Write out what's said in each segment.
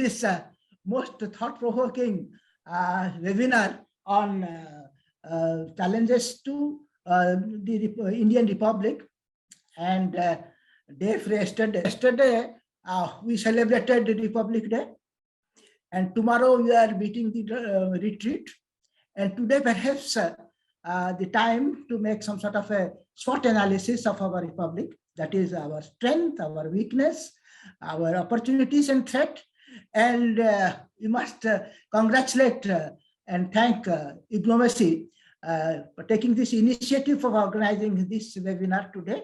this most thought-provoking webinar on challenges to the Indian Republic. And day for yesterday we celebrated the Republic Day, and tomorrow we are meeting the retreat, and today perhaps the time to make some sort of a SWOT analysis of our Republic, that is our strength, our weakness, our opportunities and threat. And we must congratulate and thank Ignomacy for taking this initiative for organizing this webinar today.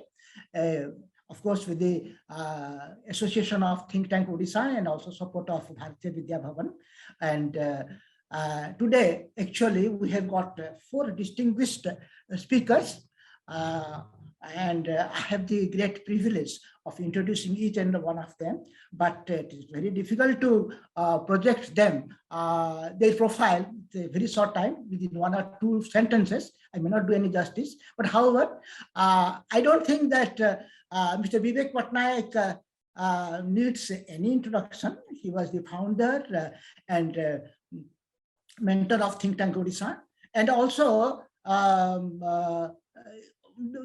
Of course, with the Association of Think Tank Odisha and also support of Bharatiya Vidya Bhavan. And today, actually, we have got 4 distinguished speakers. And I have the great privilege of introducing each and one of them, but it is very difficult to project them, their profile, a very short time, within 1 or 2 sentences. I may not do any justice, but however, I don't think that Mr. Vivek Patnaik needs any introduction. He was the founder and mentor of Think Tank Odisha, and also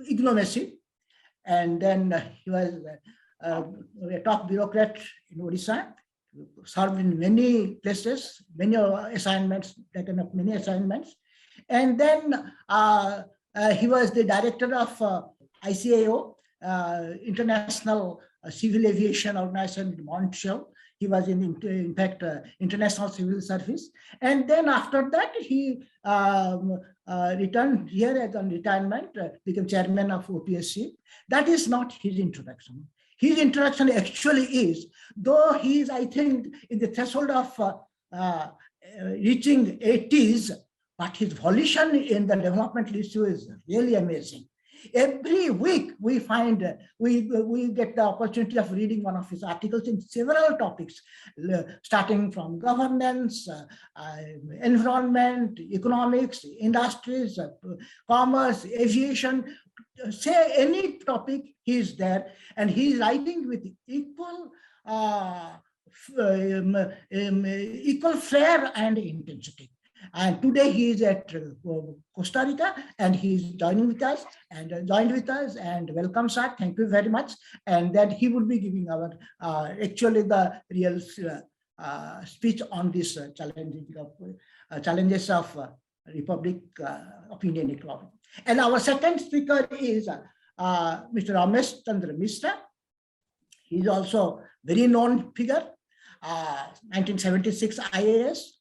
Ignomacy, and then he was a top bureaucrat in Odisha, served in many places, many assignments, taken up many assignments, and then he was the director of ICAO, International Civil Aviation Organization in Montreal. He was in fact, International Civil Service. And then after that, he returned here as on retirement, became chairman of OPSC. That is not his introduction. His introduction actually is, though he is, I think, in the threshold of reaching 80s, but his volition in the developmental issue is really amazing. Every week we find, we get the opportunity of reading one of his articles in several topics, starting from governance, environment, economics, industries, commerce, aviation. Say any topic, he is there, and he is writing with equal flair and intensity. And today he is at Costa Rica, and he is joined with us and welcome, sir. Thank you very much. And then he will be giving our actually the real speech on this challenges of Republic of Indian Economy. And our second speaker is Mr. Ramesh Chandra Mishra. He is also very known figure, 1976 IAS.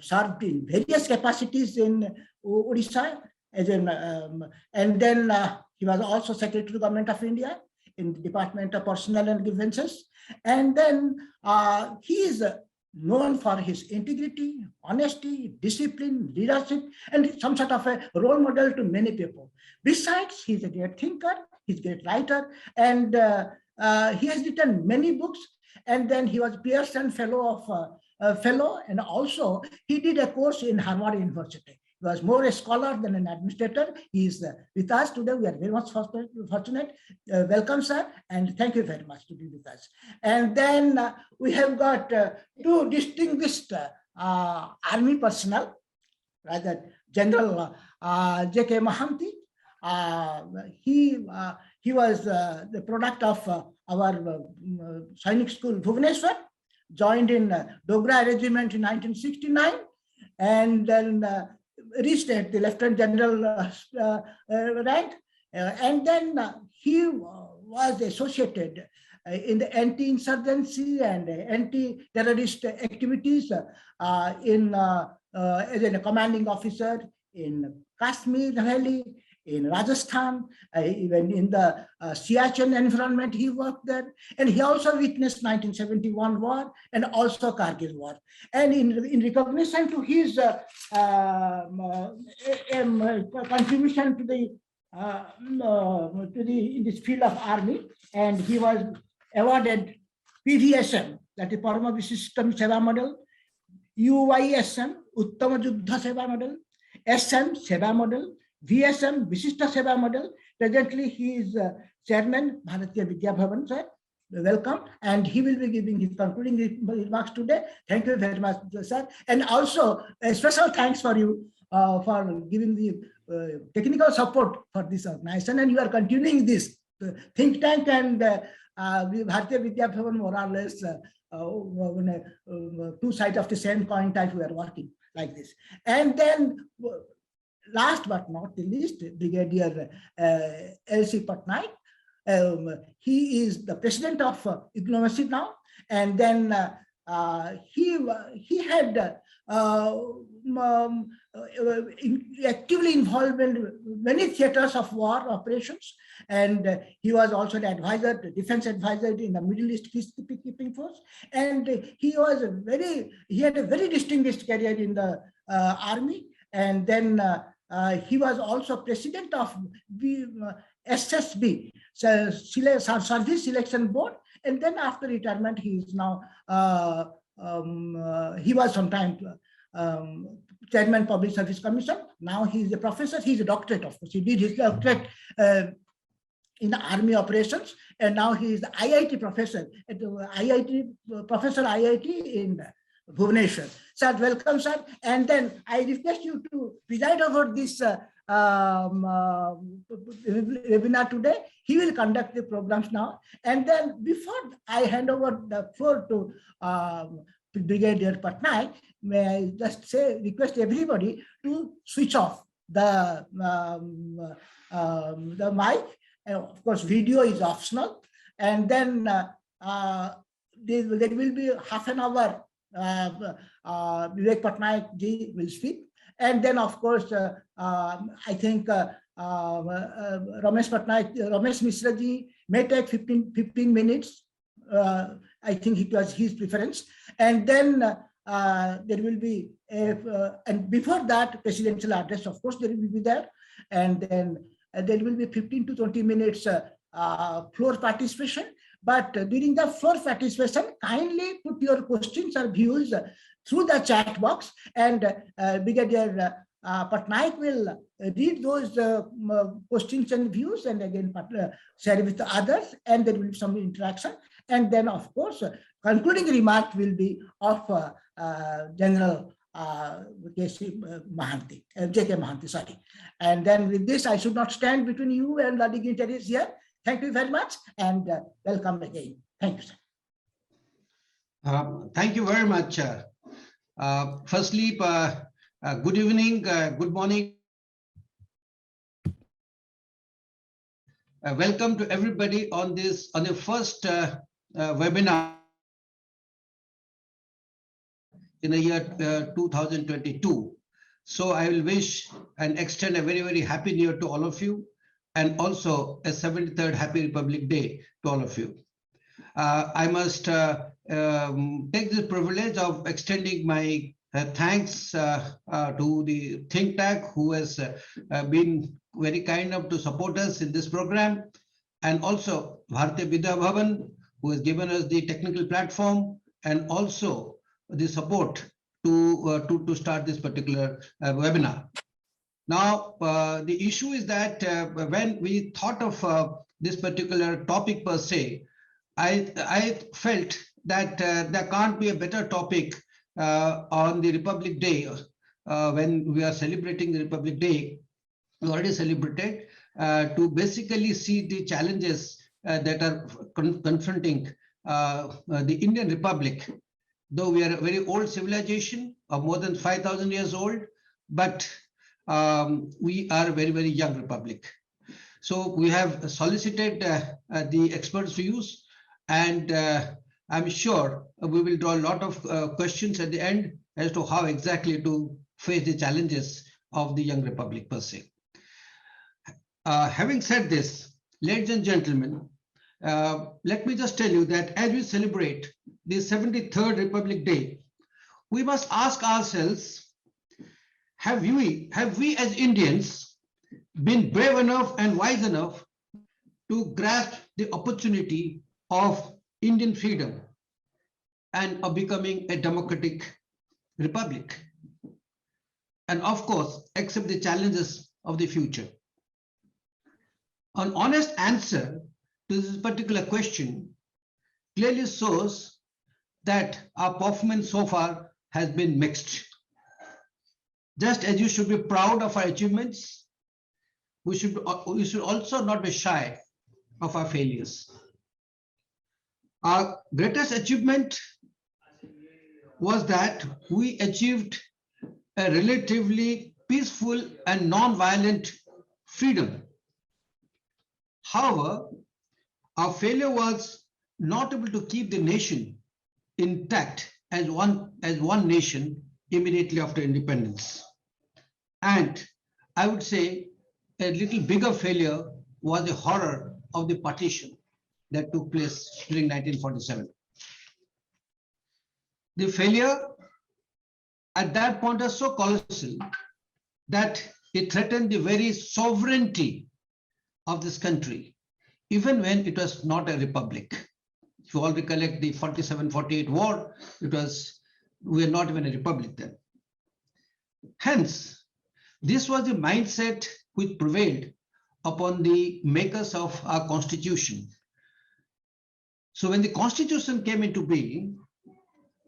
Served in various capacities in Odisha, and then he was also Secretary to Government of India in the Department of Personnel and Grievances. And then he is known for his integrity, honesty, discipline, leadership, and some sort of a role model to many people. Besides, he's a great thinker, he's a great writer, and he has written many books. And then he was Pearson Fellow and also he did a course in Harvard University. He was more a scholar than an administrator. He is with us today. We are very much fortunate. Welcome, sir, and thank you very much to be with us. And then we have got 2 distinguished army personnel, rather General J.K. Mahanti. He was the product of our Sainik School, Bhubaneswar, joined in Dogra Regiment in 1969, and then reached at the Lieutenant General rank. And then he was associated in the anti-insurgency and anti-terrorist activities as a commanding officer in Kashmir Valley, in Rajasthan, even in the Siachen environment, he worked there. And he also witnessed 1971 war and also Kargil war. And in recognition to his contribution to the in this field of army, and he was awarded PVSM, that is Parama Visishtam Seva Medal, UYSM, Uttama Juddha Seva Medal, SM Seva Medal, VSM Visishta Seva Medal. Presently, he is chairman Bharatiya Vidya Bhavan, sir, welcome, and he will be giving his concluding remarks today. Thank you very much, sir. And also a special thanks for you for giving the technical support for this organization, and you are continuing this think tank and Bharatiya Vidya Bhavan more or less two sides of the same coin type. We are working like this. And then last but not the least, Brigadier L.C. Patnaik. He is the president of IGNOU now, and then he had actively involved in many theaters of war operations, and he was also the advisor, the defense advisor in the Middle East peacekeeping force, and he had a very distinguished career in the army, and then he was also president of SSB, Service Selection Board, and then after retirement he is now he was sometime Chairman Public Service Commission. Now he is a professor. He is a doctorate, of course. He did his doctorate in the army operations, and now he is the IIT professor at the IIT in Bhubaneswar. Sir, welcome, sir. And then I request you to preside over this webinar today. He will conduct the programs now. And then before I hand over the floor to Brigadier Patnaik, may I just request everybody to switch off the mic. And of course, video is optional. And then there will be half an hour. Vivek Patnaik ji will speak. And then, of course, I think Ramesh Mishra ji may take 15 minutes. I think it was his preference. And then there will be, and before that, presidential address, of course, there will be there. And then there will be 15 to 20 minutes floor participation. But during the floor participation, kindly put your questions or views through the chat box, and Brigadier Patnaik will read those questions and views, and again share with the others, and there will be some interaction. And then, of course, concluding remark will be of General J.K. Mohanty, sorry. And then with this, I should not stand between you and the dignitaries here. Thank you very much, and welcome again. Thank you, sir. Thank you very much. Firstly, good evening, good morning. Welcome to everybody on the first webinar in the year 2022. So I will wish and extend a very, very happy new year to all of you, and also a 73rd Happy Republic Day to all of you. I must take the privilege of extending my thanks to the think tank who has been very kind enough to support us in this program, and also Bharatiya Vidya Bhavan, who has given us the technical platform and also the support to start this particular webinar. Now, the issue is that when we thought of this particular topic per se, I felt that there can't be a better topic on the Republic Day when we are celebrating the Republic Day. We already celebrated to basically see the challenges that are confronting the Indian Republic. Though we are a very old civilization of more than 5,000 years old, but we are a very, very young republic. So we have solicited the experts' views, and I'm sure we will draw a lot of questions at the end as to how exactly to face the challenges of the young republic per se. Having said this, ladies and gentlemen, let me just tell you that as we celebrate the 73rd Republic Day, we must ask ourselves, have we as Indians been brave enough and wise enough to grasp the opportunity of Indian freedom and of becoming a democratic republic? And of course, accept the challenges of the future. An honest answer to this particular question clearly shows that our performance so far has been mixed. Just as you should be proud of our achievements, we should also not be shy of our failures. Our greatest achievement was that we achieved a relatively peaceful and non-violent freedom. However, our failure was not able to keep the nation intact as one nation immediately after independence. And I would say a little bigger failure was the horror of the partition that took place during 1947. The failure at that point was so colossal that it threatened the very sovereignty of this country, even when it was not a republic. If you all recollect the 47-48 war, we were not even a republic then. Hence, this was the mindset which prevailed upon the makers of our constitution. So when the constitution came into being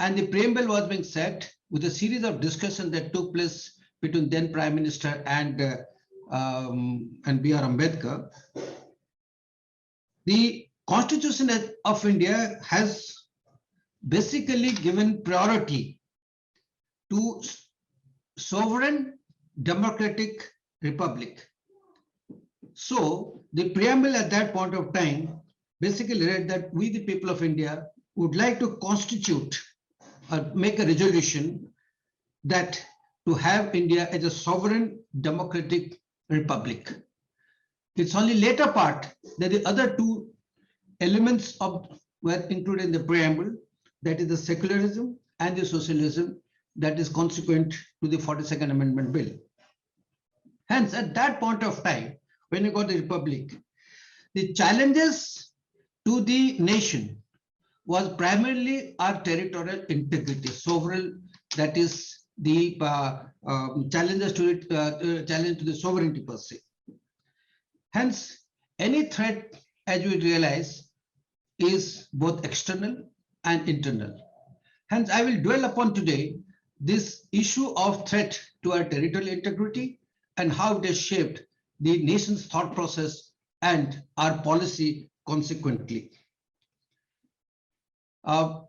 and the preamble was being set with a series of discussions that took place between then Prime Minister and B.R. Ambedkar, the Constitution of India has basically given priority to sovereign democratic republic. So the preamble at that point of time basically read that we, the people of India, would like to constitute or make a resolution that to have India as a sovereign democratic republic. It's only later part that the other two elements were included in the preamble, that is the secularism and the socialism that is consequent to the 42nd Amendment Bill. Hence, at that point of time, when you got the republic, the challenges to the nation was primarily our territorial integrity, sovereign, that is the challenges to it, challenge to the sovereignty per se. Hence, any threat, as we realize, is both external and internal. Hence, I will dwell upon today this issue of threat to our territorial integrity and how it has shaped the nation's thought process and our policy consequently. On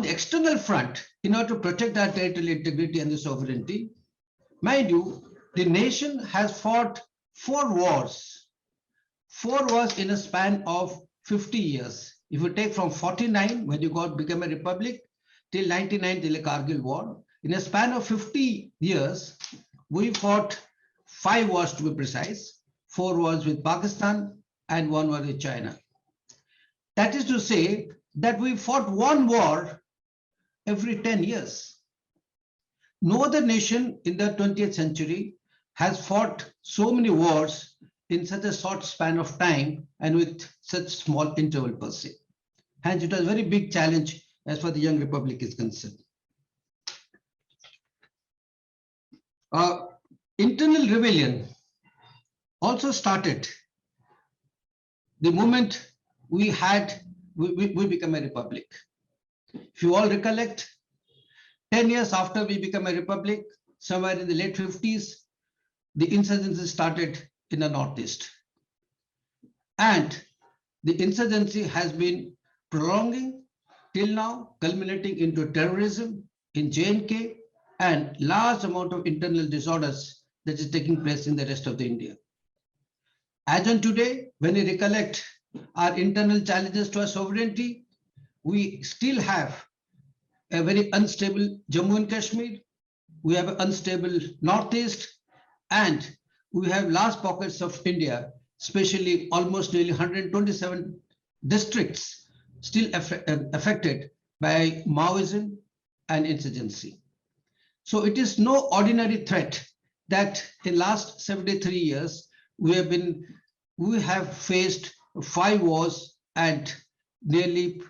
the external front, in order to protect our territorial integrity and the sovereignty, mind you, the nation has fought 4 wars in a span of 50 years. If you take from 49, when you became a republic, till 99, till the Kargil War, in a span of 50 years, we fought 5 wars to be precise, 4 wars with Pakistan and 1 war with China. That is to say that we fought 1 war every 10 years. No other nation in the 20th century has fought so many wars in such a short span of time and with such small interval per se. Hence, it was a very big challenge as far as the young republic is concerned. Internal rebellion also started the moment we became a republic. If you all recollect, 10 years after we became a republic, somewhere in the late 50s, the insurgency started in the Northeast. And the insurgency has been prolonging till now, culminating into terrorism in J&K and large amount of internal disorders that is taking place in the rest of the India. As on today, when we recollect our internal challenges to our sovereignty, we still have a very unstable Jammu and Kashmir, we have an unstable Northeast, and we have large pockets of India, especially almost nearly 127 districts still affected by Maoism and insurgency. So it is no ordinary threat that in last 73 years, we have faced 5 wars and nearly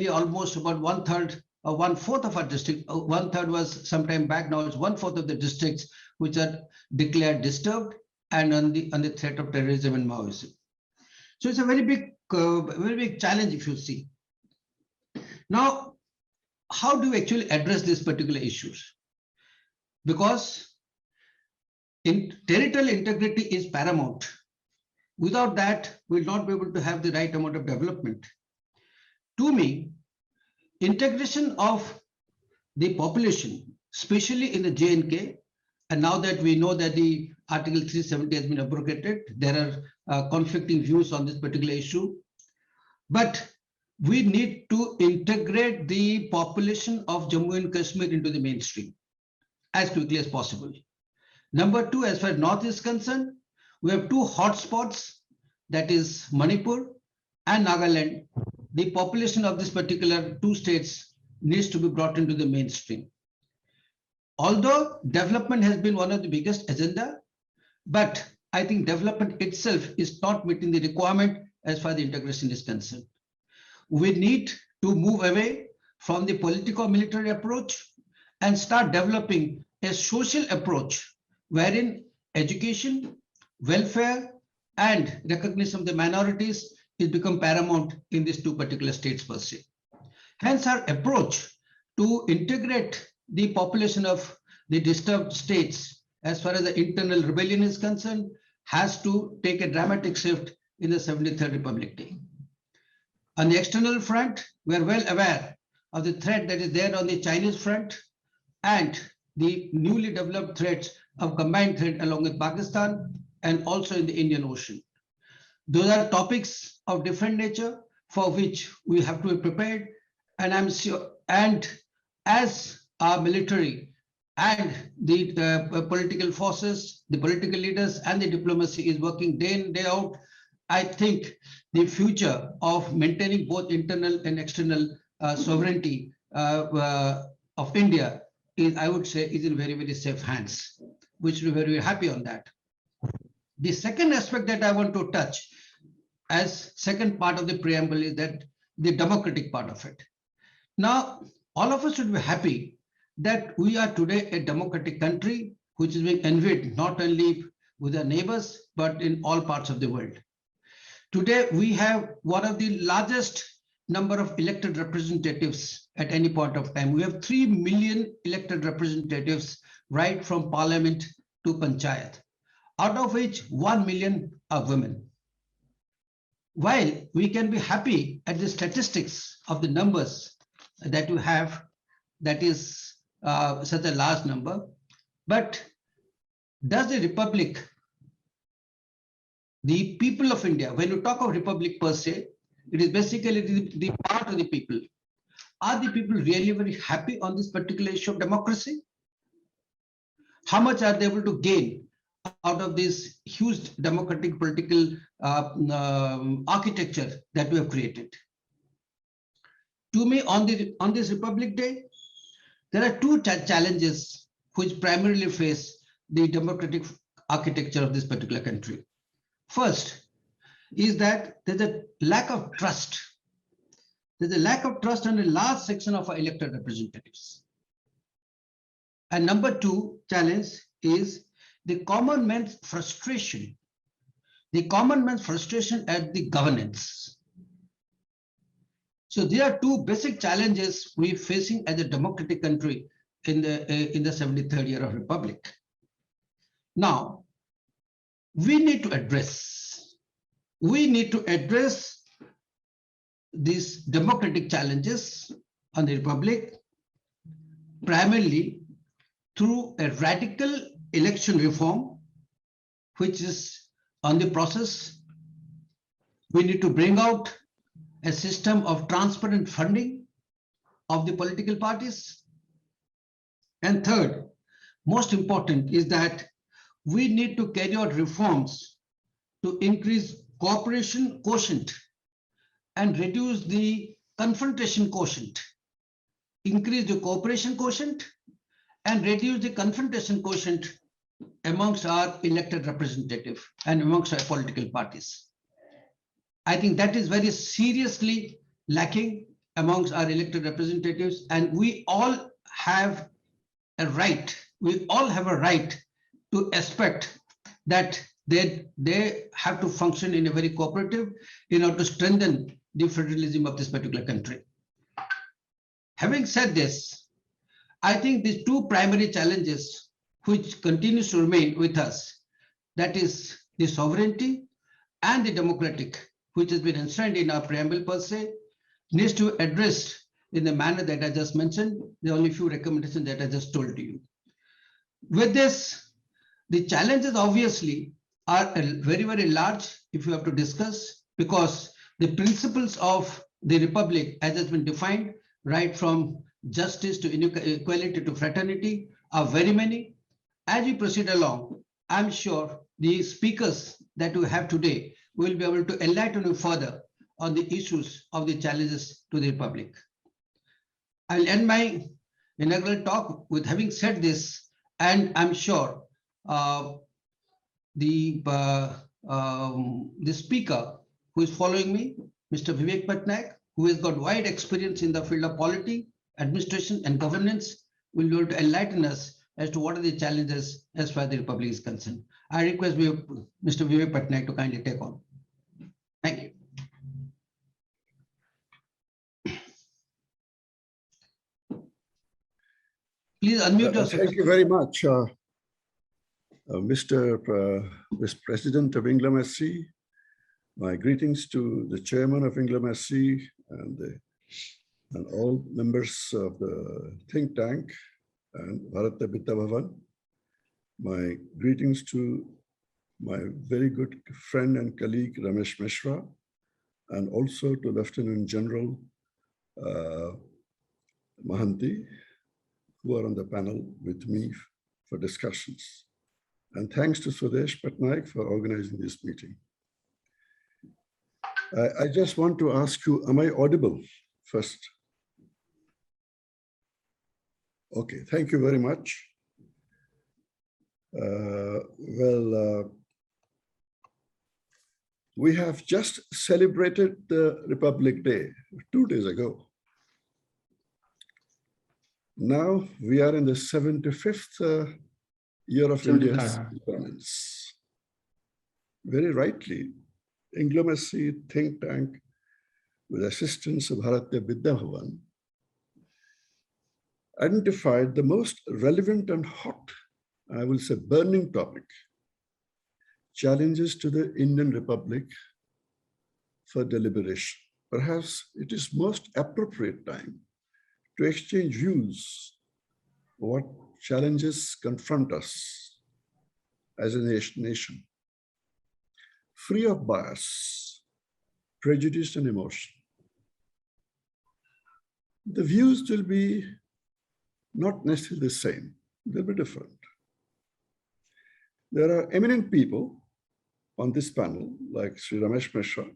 almost about 1/3 or 1/4 of our district. 1/3 was sometime back. Now it's 1/4 of the districts which are declared disturbed and on the threat of terrorism and Maoism. So it's a very big very big challenge if you see. Now, how do we actually address these particular issues? Because territorial integrity is paramount. Without that, we'll not be able to have the right amount of development. To me, integration of the population, especially in the J&K, and now that we know that the Article 370 has been abrogated, there are conflicting views on this particular issue. But we need to integrate the population of Jammu and Kashmir into the mainstream as quickly as possible. Number two, as far as North is concerned, we have two hotspots, that is Manipur and Nagaland. The population of this particular two states needs to be brought into the mainstream. Although development has been one of the biggest agenda, but I think development itself is not meeting the requirement as far as the integration is concerned. We need to move away from the politico-military approach and start developing a social approach wherein education, welfare, and recognition of the minorities is become paramount in these two particular states per se. Hence, our approach to integrate the population of the disturbed states as far as the internal rebellion is concerned has to take a dramatic shift in the 73rd Republic Day. On the external front, we are well aware of the threat that is there on the Chinese front and the newly developed threats of combined threat along with Pakistan and also in the Indian Ocean. Those are topics of different nature for which we have to be prepared. And I'm sure, and as our military and the political forces, the political leaders and the diplomacy is working day in, day out, I think the future of maintaining both internal and external sovereignty of India is, I would say, is in very, very safe hands, which we're very, very happy on that. The second aspect that I want to touch as second part of the preamble is that the democratic part of it. Now, all of us should be happy that we are today a democratic country, which is being envied not only with our neighbors, but in all parts of the world. Today, we have one of the largest number of elected representatives at any point of time. We have 3 million elected representatives right from parliament to panchayat, out of which 1 million are women. While we can be happy at the statistics of the numbers that you have, that is such a large number, but does the Republic, the people of India, when you talk of Republic per se, it is basically the part of the people. Are the people really very happy on this particular issue of democracy? How much are they able to gain out of this huge democratic political architecture that we have created? To me, on this Republic Day, there are two challenges which primarily face the democratic architecture of this particular country. First is that there's a lack of trust. There's a lack of trust in a large section of our elected representatives. And number two challenge is the common man's frustration. The common man's frustration at the governance. So there are two basic challenges we're facing as a democratic country in the 73rd year of Republic. Now, we need to address these democratic challenges on the Republic primarily through a radical election reform, which is on the process. We need to bring out a system of transparent funding of the political parties. And third, most important is that we need to carry out reforms to increase cooperation quotient and reduce the confrontation quotient. Increase the cooperation quotient and reduce the confrontation quotient amongst our elected representative and amongst our political parties. I think that is very seriously lacking amongst our elected representatives, and we all have a right to expect that they have to function in a very cooperative in order to strengthen the federalism of this particular country. Having said this, I think these two primary challenges which continues to remain with us, that is the sovereignty and the democratic, which has been enshrined in our preamble per se, needs to be addressed in the manner that I just mentioned. There are only few recommendations that I just told you. With this, the challenges obviously are very, very large if you have to discuss, because the principles of the republic as has been defined, right from justice to equality to fraternity, are very many. As we proceed along, I'm sure the speakers that we have today will be able to enlighten you further on the issues of the challenges to the republic. I will end my inaugural talk with having said this, and I'm sure the speaker who is following me, Mr. Vivek Patnaik, who has got wide experience in the field of polity, administration, and governance, will be able to enlighten us as to what are the challenges as far as the republic is concerned. I request Mr. Vivek Patnaik to kindly take on. Thank you. Please unmute yourself. Thank you very much, Mr. Vice President of INGLAMSC. My greetings to the Chairman of INGLAMSC and all members of the think tank and Bharatiya Vidya Bhavan. My greetings to my very good friend and colleague Ramesh Mishra, and also to Lieutenant General Mahanti, who are on the panel with me for discussions. And thanks to Swadesh Patnaik for organizing this meeting. I just want to ask you, am I audible first? Okay, thank you very much. We have just celebrated the Republic Day 2 days ago. Now we are in the 75th year of India's independence. Very rightly, INGLAMSC think tank, with assistance of Bharatiya Vidya Bhavan, identified the most relevant and hot, I will say burning topic, challenges to the Indian Republic for deliberation. Perhaps it is most appropriate time to exchange views what challenges confront us as a nation, free of bias, prejudice, and emotion. The views will be not necessarily the same, they'll be different. There are eminent people on this panel, like Sri Ramesh Mishra,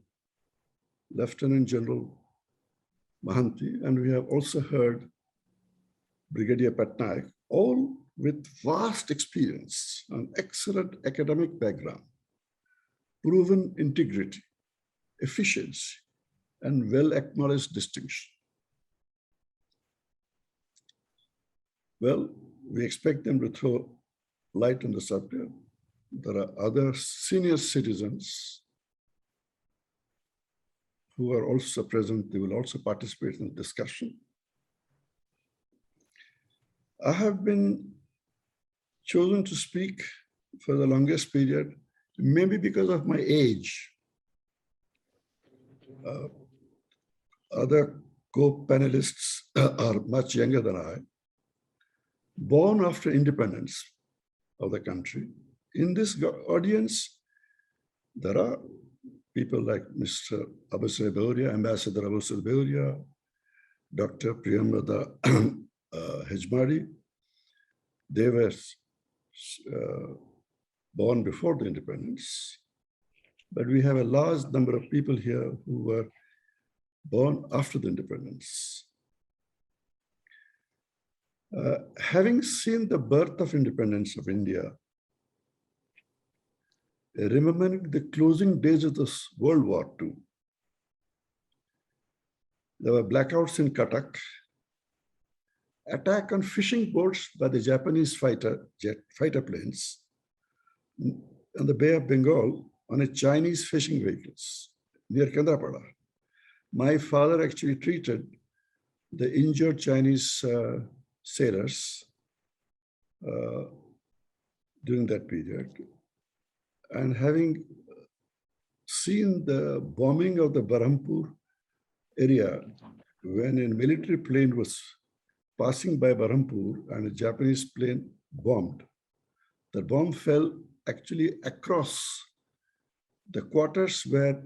Lieutenant General Mahanti, and we have also heard Brigadier Patnaik, all with vast experience and excellent academic background, proven integrity, efficiency, and well-acknowledged distinction. Well, we expect them to throw light on the subject. There are other senior citizens who are also present. They will also participate in the discussion. I have been chosen to speak for the longest period, maybe because of my age. Other co-panelists are much younger than I. Born after independence of the country. In this audience, there are people like Mr. Abusai Beuria, Ambassador Abusai Beuria, Dr. Priyamvada Hejmari. They were born before the independence, but we have a large number of people here who were born after the independence. Having seen the birth of independence of India, remembering the closing days of the World War II, there were blackouts in Cuttack, attack on fishing boats by the Japanese fighter planes, in the Bay of Bengal on a Chinese fishing vehicles near Kendrapada. My father actually treated the injured Chinese sailors during that period. And having seen the bombing of the Berhampur area when a military plane was passing by Berhampur and a Japanese plane bombed, the bomb fell actually across the quarters where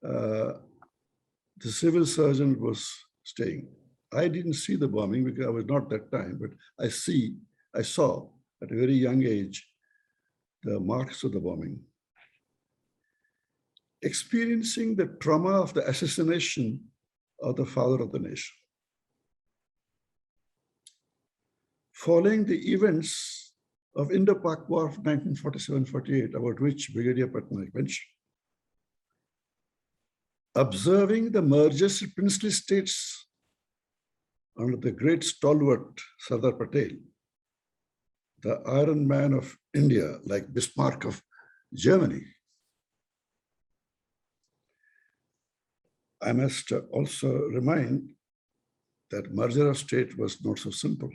the civil surgeon was staying. I didn't see the bombing because I was not that time, but I saw at a very young age the marks of the bombing. Experiencing the trauma of the assassination of the father of the nation. Following the events of Indo-Pak War of 1947-48, about which Brigadier Patnaik mentioned, observing the mergers of princely states under the great stalwart Sardar Patel, the Iron Man of India, like Bismarck of Germany. I must also remind that merger of state was not so simple.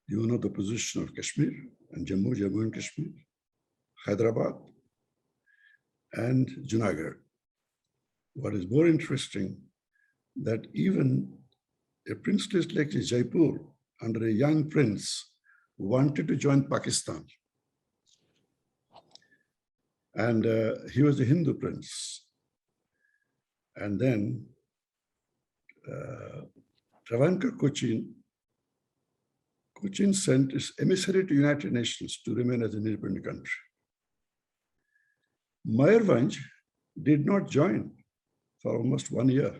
You know the position of Kashmir and Jammu and Kashmir, Hyderabad, and Junagadh. What is more interesting, that even a princely like Jaipur, under a young prince, wanted to join Pakistan. And he was a Hindu prince. And then Travancore Cochin sent his emissary to United Nations to remain as an independent country. Mayurvanj did not join for almost 1 year.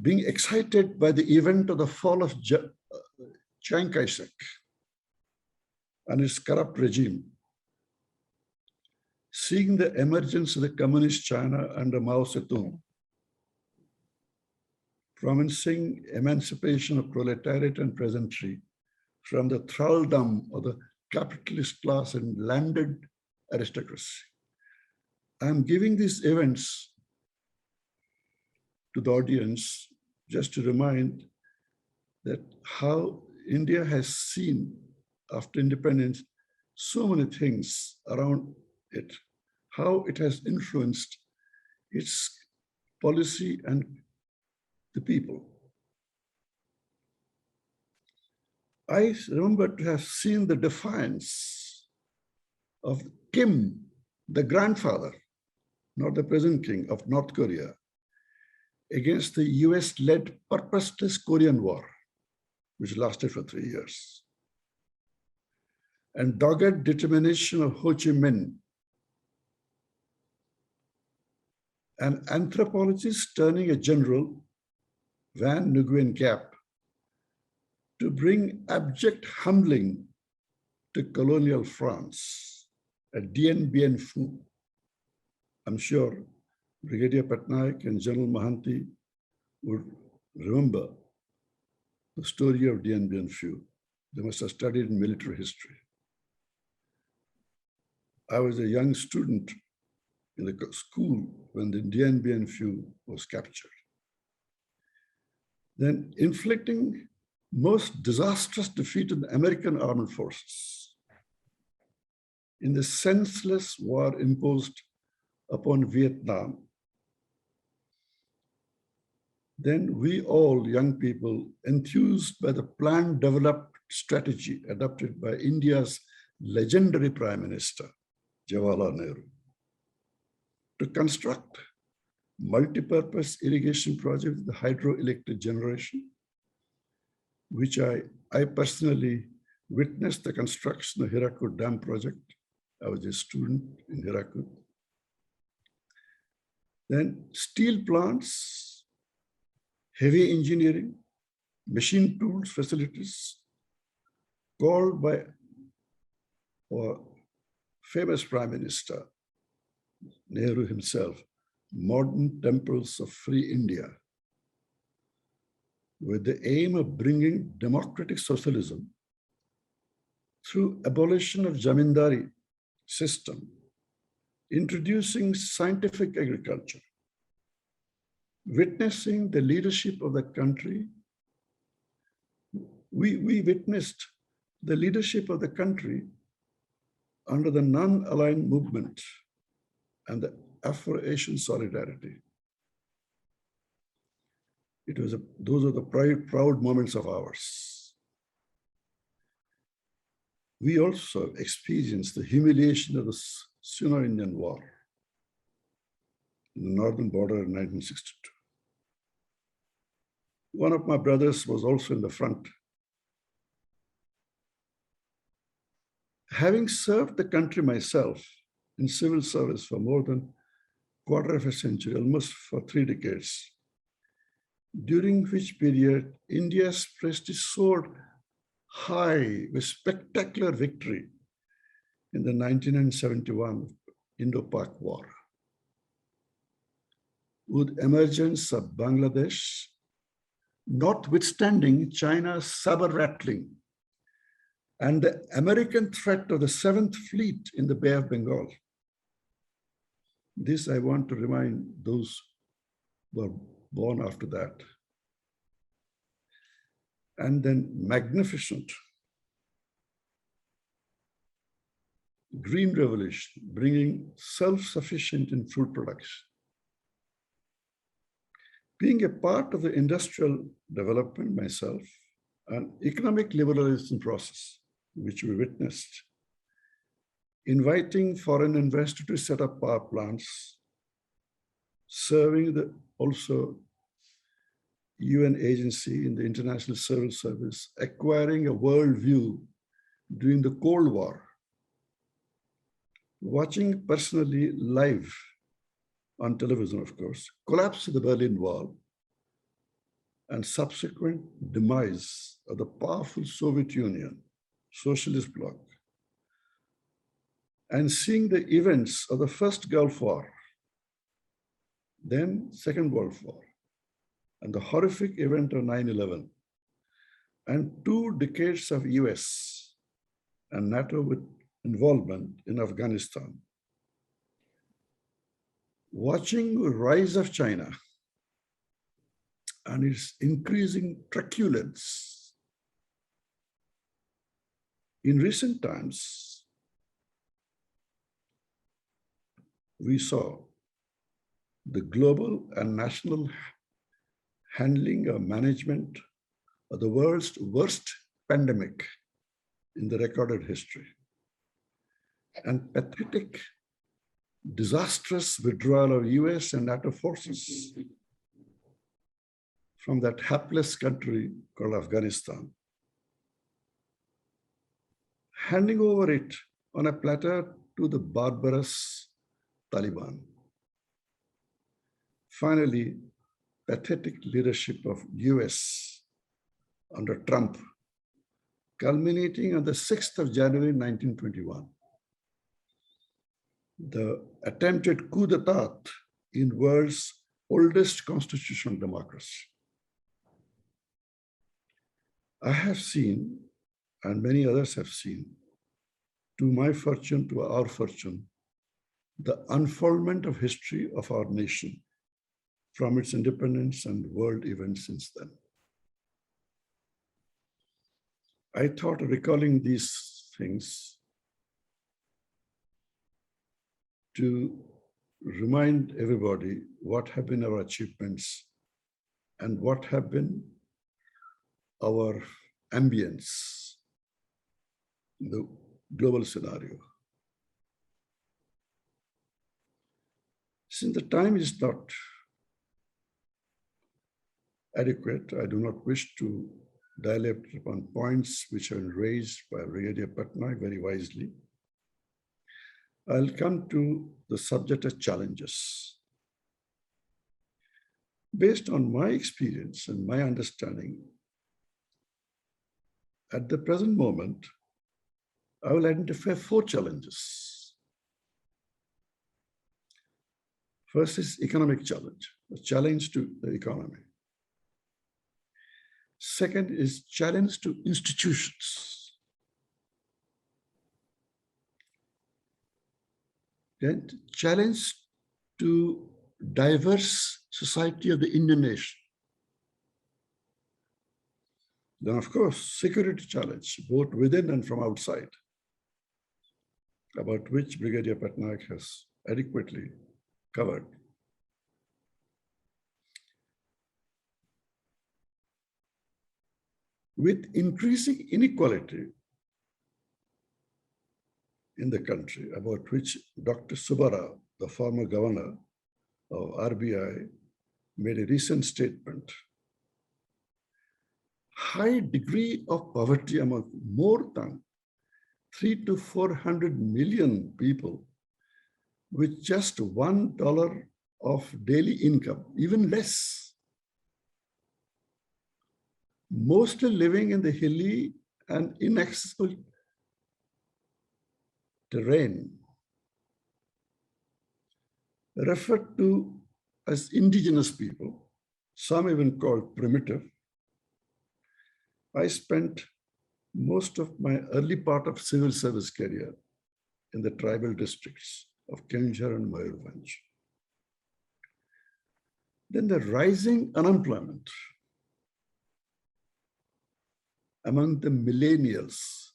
Being excited by the event of the fall of Chiang Kai-shek and his corrupt regime, seeing the emergence of the communist China under Mao Zedong, promising emancipation of proletariat and peasantry from the thraldom of the capitalist class and landed aristocracy. I'm giving these events to the audience just to remind that how India has seen after independence so many things around it, how it has influenced its policy and the people. I remember to have seen the defiance of Kim, the grandfather, not the present king of North Korea, against the US-led purposeless Korean War, which lasted for 3 years. And dogged determination of Ho Chi Minh, an anthropologist turning a general, Van Nguyen Gap, to bring abject humbling to colonial France, a Dien Bien Phu. I'm sure Brigadier Patnaik and General Mohanty would remember the story of Dien Bien Phu. They must have studied in military history. I was a young student in the school when the Dien Bien Phu was captured. Then inflicting most disastrous defeat in the American armed forces in the senseless war imposed upon Vietnam. Then we all, young people, enthused by the planned developed strategy adopted by India's legendary Prime Minister, Jawaharlal Nehru, to construct multi-purpose irrigation project with the hydroelectric generation, which I personally witnessed the construction of Hirakud Dam project. I was a student in Hirakud. Then steel plants, heavy engineering, machine tools, facilities, called by our famous Prime Minister, Nehru himself, modern temples of free India. with the aim of bringing democratic socialism through abolition of Jamindari system, introducing scientific agriculture, witnessing the leadership of the country. We witnessed the leadership of the country under the non-aligned movement and the Afro-Asian solidarity. Those are the proud moments of ours. We also experienced the humiliation of the Sino-Indian War in the northern border in 1962. One of my brothers was also in the front. Having served the country myself in civil service for more than a quarter of a century, almost for 3 decades, during which period India's prestige soared high with spectacular victory in the 1971 Indo-Pak War. With emergence of Bangladesh, notwithstanding China's saber-rattling and the American threat of the 7th Fleet in the Bay of Bengal. This I want to remind those who were born after that. And then magnificent green revolution, bringing self-sufficient in food production. Being a part of the industrial development myself, an economic liberalization process, which we witnessed, inviting foreign investors to set up power plants, serving the also UN agency in the International Civil Service, acquiring a world view during the Cold War, watching personally live on television, of course, collapse of the Berlin Wall and subsequent demise of the powerful Soviet Union, socialist bloc, and seeing the events of the first Gulf War, then Second World War, and the horrific event of 9/11, and 2 decades of US and NATO with involvement in Afghanistan. Watching the rise of China and its increasing truculence. In recent times, we saw the global and national handling or management of the world's worst pandemic in the recorded history, and pathetic, disastrous withdrawal of US and NATO forces from that hapless country called Afghanistan, handing over it on a platter to the barbarous Taliban. Finally, pathetic leadership of US under Trump, culminating on the 6th of January, 1921. The attempted coup d'etat in world's oldest constitutional democracy. I have seen, and many others have seen, to my fortune, to our fortune, the unfoldment of history of our nation from its independence and world events since then. I thought recalling these things to remind everybody what have been our achievements and what have been our ambience in the global scenario. Since the time is not adequate, I do not wish to dilate upon points which have been raised by Brigadier Patnaik very wisely. I'll come to the subject of challenges. Based on my experience and my understanding, at the present moment, I will identify 4 challenges. First is economic challenge, a challenge to the economy. Second is challenge to institutions. Then challenge to diverse society of the Indian nation. Then, of course, security challenge, both within and from outside, about which Brigadier Patnaik has adequately covered. With increasing inequality in the country, about which Dr. Subbarao, the former governor of RBI, made a recent statement. High degree of poverty among more than 300 to 400 million people with just $1 of daily income, even less. Mostly living in the hilly and inaccessible terrain, referred to as indigenous people, some even called primitive. I spent most of my early part of civil service career in the tribal districts of Keonjhar and Mayurbhanj. Then the rising unemployment among the millennials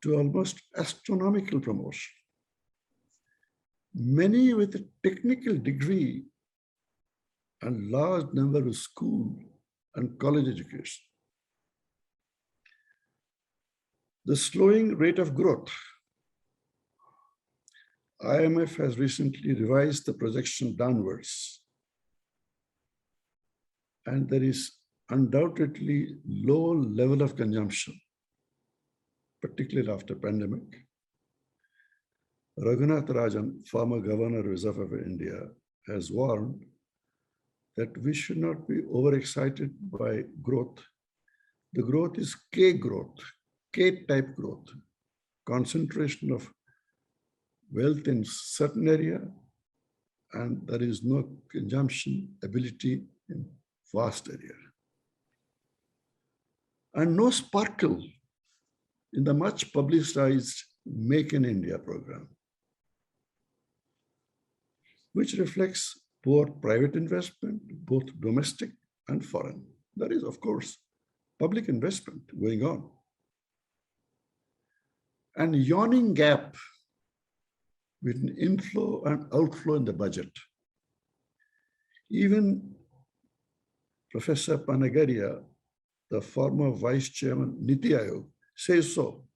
to almost astronomical promotion. Many with a technical degree and large number of school and college education. The slowing rate of growth. IMF has recently revised the projection downwards, and there is undoubtedly low level of consumption, particularly after pandemic. Raghunath Rajan, former governor of Reserve of India, has warned that we should not be overexcited by growth. The growth is K growth, K-type growth, concentration of wealth in certain area, and there is no consumption ability in vast area. And no sparkle in the much publicized Make in India program, which reflects poor private investment, both domestic and foreign. There is, of course, public investment going on. And yawning gap between inflow and outflow in the budget. Even Professor Panagaria, the former vice chairman, Niti Aayog, says so.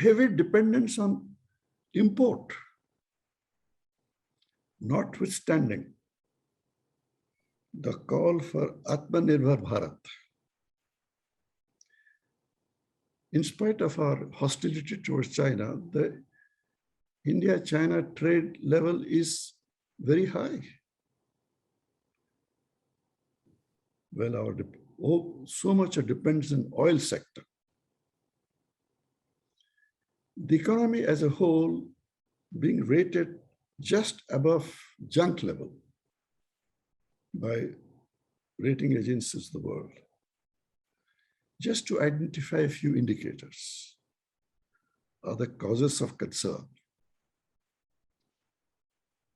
Heavy dependence on import, notwithstanding the call for Atmanirbhar Bharat. In spite of our hostility towards China, the India-China trade level is very high. Well, so much depends on oil sector. The economy as a whole being rated just above junk level by rating agencies of the world. Just to identify a few indicators are the causes of concern.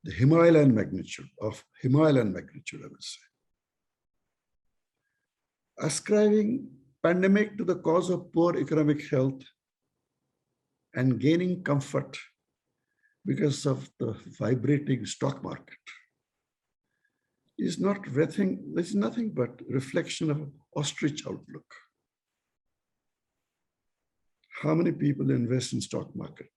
The Himalayan magnitude, I would say. Ascribing pandemic to the cause of poor economic health and gaining comfort because of the vibrating stock market is nothing but reflection of an ostrich outlook. How many people invest in stock market?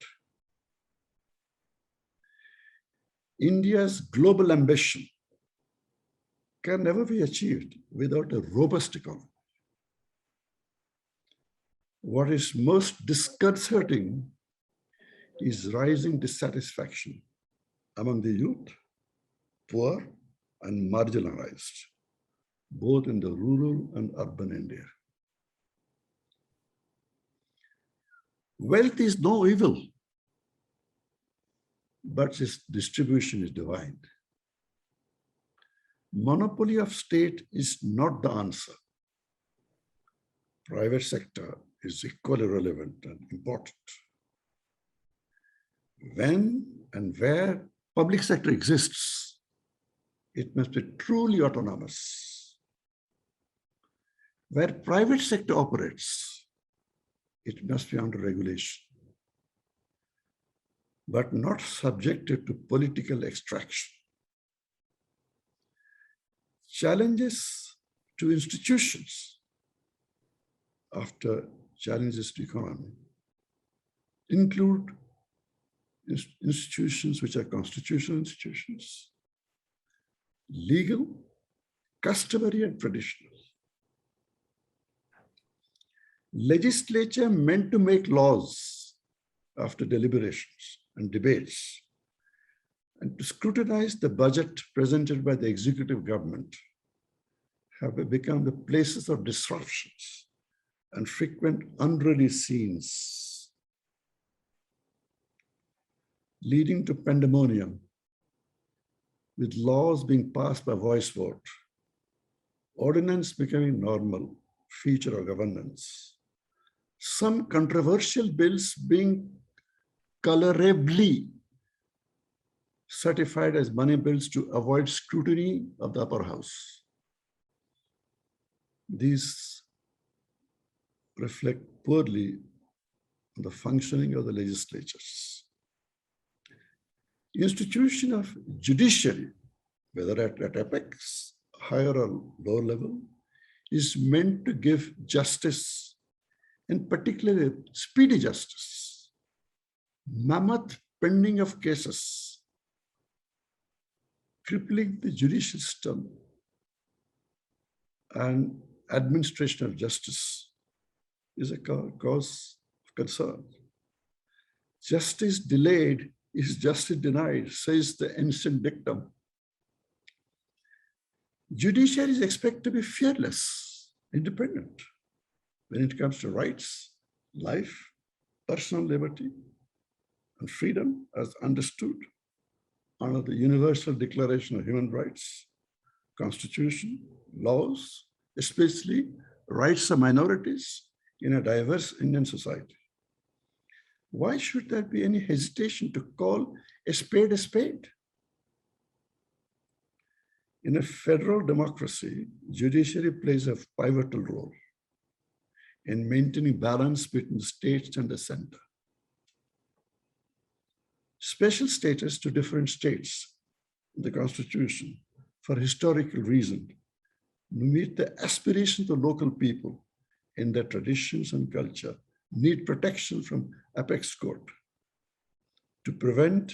India's global ambition can never be achieved without a robust economy. What is most disconcerting is rising dissatisfaction among the youth, poor, and marginalized, both in the rural and urban India. Wealth is no evil. but its distribution is divine. Monopoly of state is not the answer. Private sector is equally relevant and important. When and where public sector exists, it must be truly autonomous. Where private sector operates, it must be under regulation, but not subjected to political extraction. Challenges to institutions after challenges to economy include institutions which are constitutional institutions, legal, customary, and traditional. Legislature meant to make laws after deliberations and debates, and to scrutinize the budget presented by the executive government have become the places of disruptions and frequent unruly scenes, leading to pandemonium, with laws being passed by voice vote, ordinance becoming normal feature of governance, some controversial bills being colorably certified as money bills to avoid scrutiny of the upper house. These reflect poorly on the functioning of the legislatures. Institution of judiciary, whether at apex, higher or lower level, is meant to give justice, and particularly speedy justice. Mammoth pending of cases, crippling the judicial system and administration of justice is a cause of concern. Justice delayed is justice denied, says the ancient dictum. Judiciary is expected to be fearless, independent when it comes to rights, life, personal liberty, and freedom as understood under the Universal Declaration of Human Rights, Constitution, laws, especially rights of minorities in a diverse Indian society. Why should there be any hesitation to call a spade a spade? In a federal democracy, judiciary plays a pivotal role in maintaining balance between the states and the center. Special status to different states in the Constitution for historical reason meet the aspirations of local people in their traditions and culture, need protection from apex court to prevent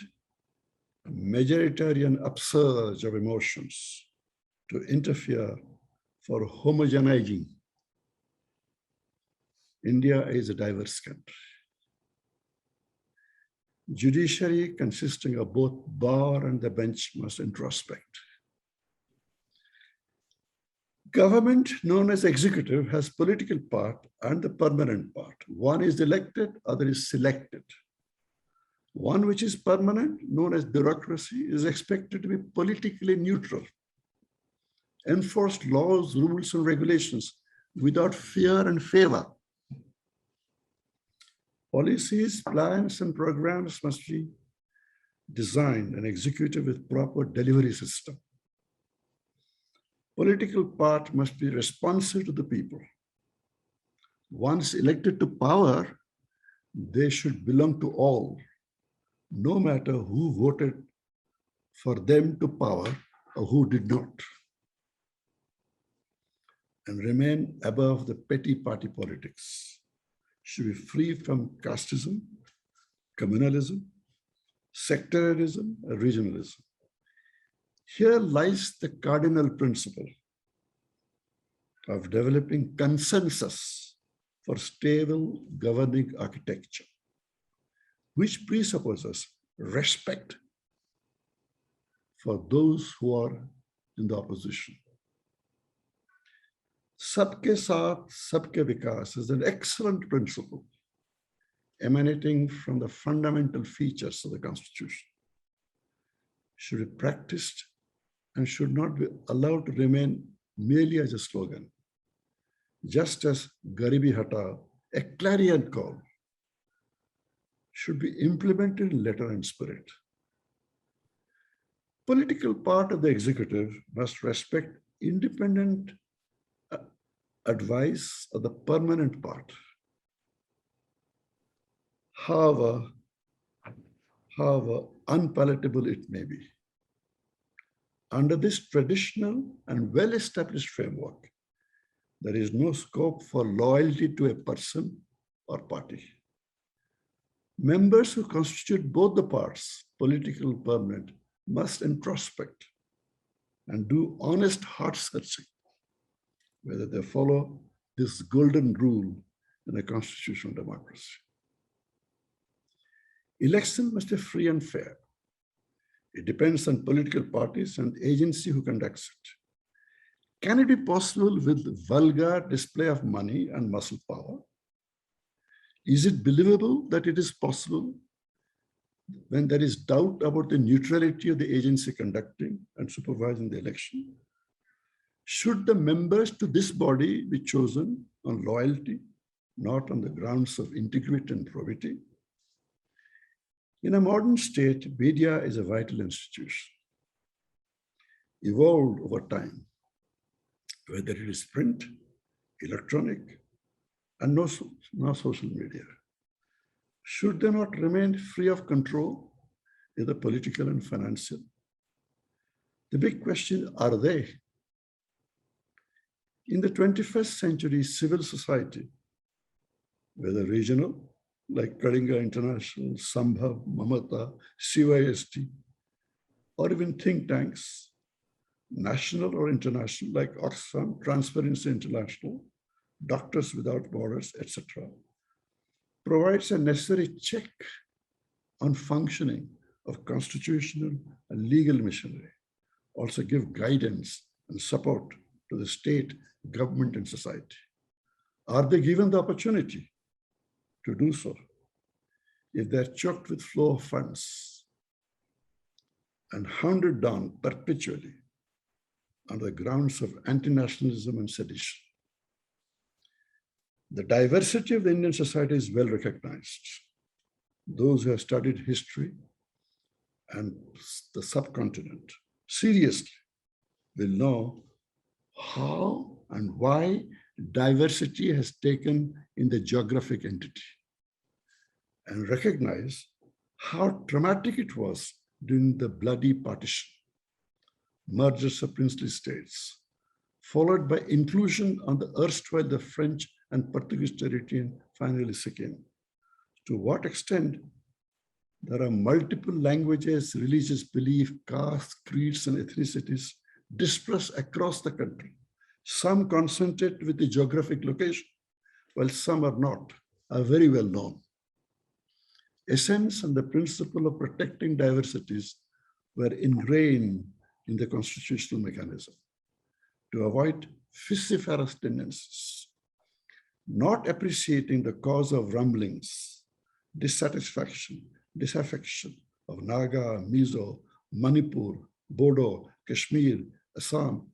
a majoritarian upsurge of emotions to interfere for homogenizing. India is a diverse country. Judiciary consisting of both bar and the bench must introspect. Government, known as executive, has political part and the permanent part. One is elected, other is selected. One which is permanent, known as bureaucracy, is expected to be politically neutral, enforce laws, rules, and regulations without fear and favor. Policies, plans, and programs must be designed and executed with proper delivery system. Political part must be responsive to the people. Once elected to power, they should belong to all, no matter who voted for them to power or who did not, and remain above the petty party politics. Should be free from casteism, communalism, sectarianism, and regionalism. Here lies the cardinal principle of developing consensus for stable governing architecture, which presupposes respect for those who are in the opposition. Sabke Saath, Sabke Vikas is an excellent principle emanating from the fundamental features of the Constitution. should be practiced and should not be allowed to remain merely as a slogan. Just as Garibi Hatao, a clarion call, should be implemented in letter and spirit. Political part of the executive must respect independent advice of the permanent part. However unpalatable it may be. Under this traditional and well-established framework, there is no scope for loyalty to a person or party. Members who constitute both the parts, political and permanent, must introspect and do honest heart searching, whether they follow this golden rule in a constitutional democracy. Election must be free and fair. It depends on political parties and the agency who conducts it. Can it be possible with vulgar display of money and muscle power? Is it believable that it is possible when there is doubt about the neutrality of the agency conducting and supervising the election? Should the members to this body be chosen on loyalty, not on the grounds of integrity and probity? In a modern state, media is a vital institution, evolved over time, whether it is print, electronic, and now social media. Should they not remain free of control, either political and financial? The big question, are they? In the 21st century, civil society, whether regional, like Kalinga International, Sambhav, Mamata, CYST, or even think tanks, national or international, like Oxfam, Transparency International, Doctors Without Borders, etc., provides a necessary check on functioning of constitutional and legal machinery, also give guidance and support to the state, government, and society. Are they given the opportunity to do so? If they're choked with flow of funds and hounded down perpetually on the grounds of anti-nationalism and sedition. The diversity of the Indian society is well recognized. Those who have studied history and the subcontinent seriously will know how and why diversity has taken in the geographic entity, and recognize how traumatic it was during the bloody partition, mergers of princely states, followed by inclusion on the erstwhile the French and Portuguese territory and finally Sikkim. To what extent there are multiple languages, religious belief, castes, creeds, and ethnicities dispersed across the country. Some concentrate with the geographic location, while some are not, are very well known. Essence and the principle of protecting diversities were ingrained in the constitutional mechanism to avoid vociferous tendencies, not appreciating the cause of rumblings, dissatisfaction, disaffection of Naga, Mizo, Manipur, Bodo, Kashmir, Assam,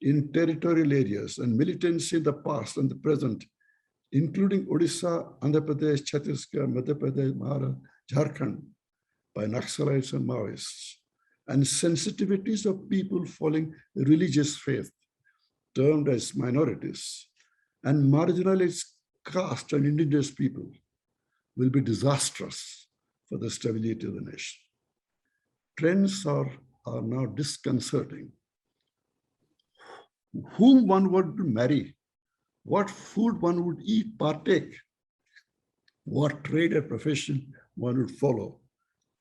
in territorial areas, and militancy in the past and the present, including Odisha, Andhra Pradesh, Chhattisgarh, Madhya Pradesh, Maharashtra, Jharkhand, by Naxalites and Maoists, and sensitivities of people following religious faith, termed as minorities, and marginalized caste and indigenous people will be disastrous for the stability of the nation. Trends are now disconcerting. Whom one would marry, what food one would eat, partake, what trade or profession one would follow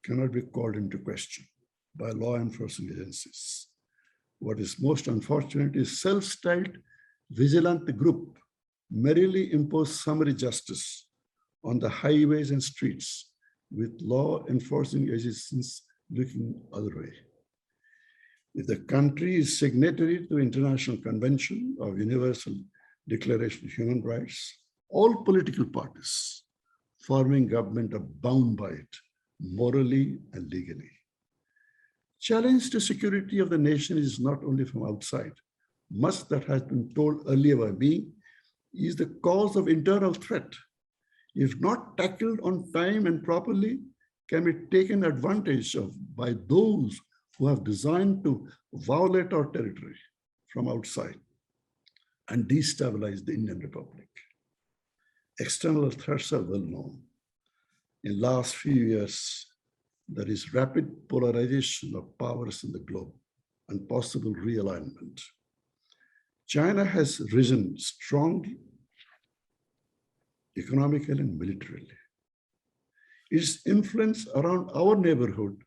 cannot be called into question by law enforcement agencies. What is most unfortunate is self-styled vigilante group merrily impose summary justice on the highways and streets with law enforcing agencies looking other way. If the country is signatory to International Convention of Universal Declaration of Human Rights, all political parties forming government are bound by it morally and legally. challenge to security of the nation is not only from outside. Much that has been told earlier by me is the cause of internal threat. If not tackled on time and properly, can be taken advantage of by those who have designed to violate our territory from outside and destabilize the Indian Republic. External threats are well known. In last few years, there is rapid polarization of powers in the globe and possible realignment. China has risen strongly, economically and militarily. Its influence around our neighborhood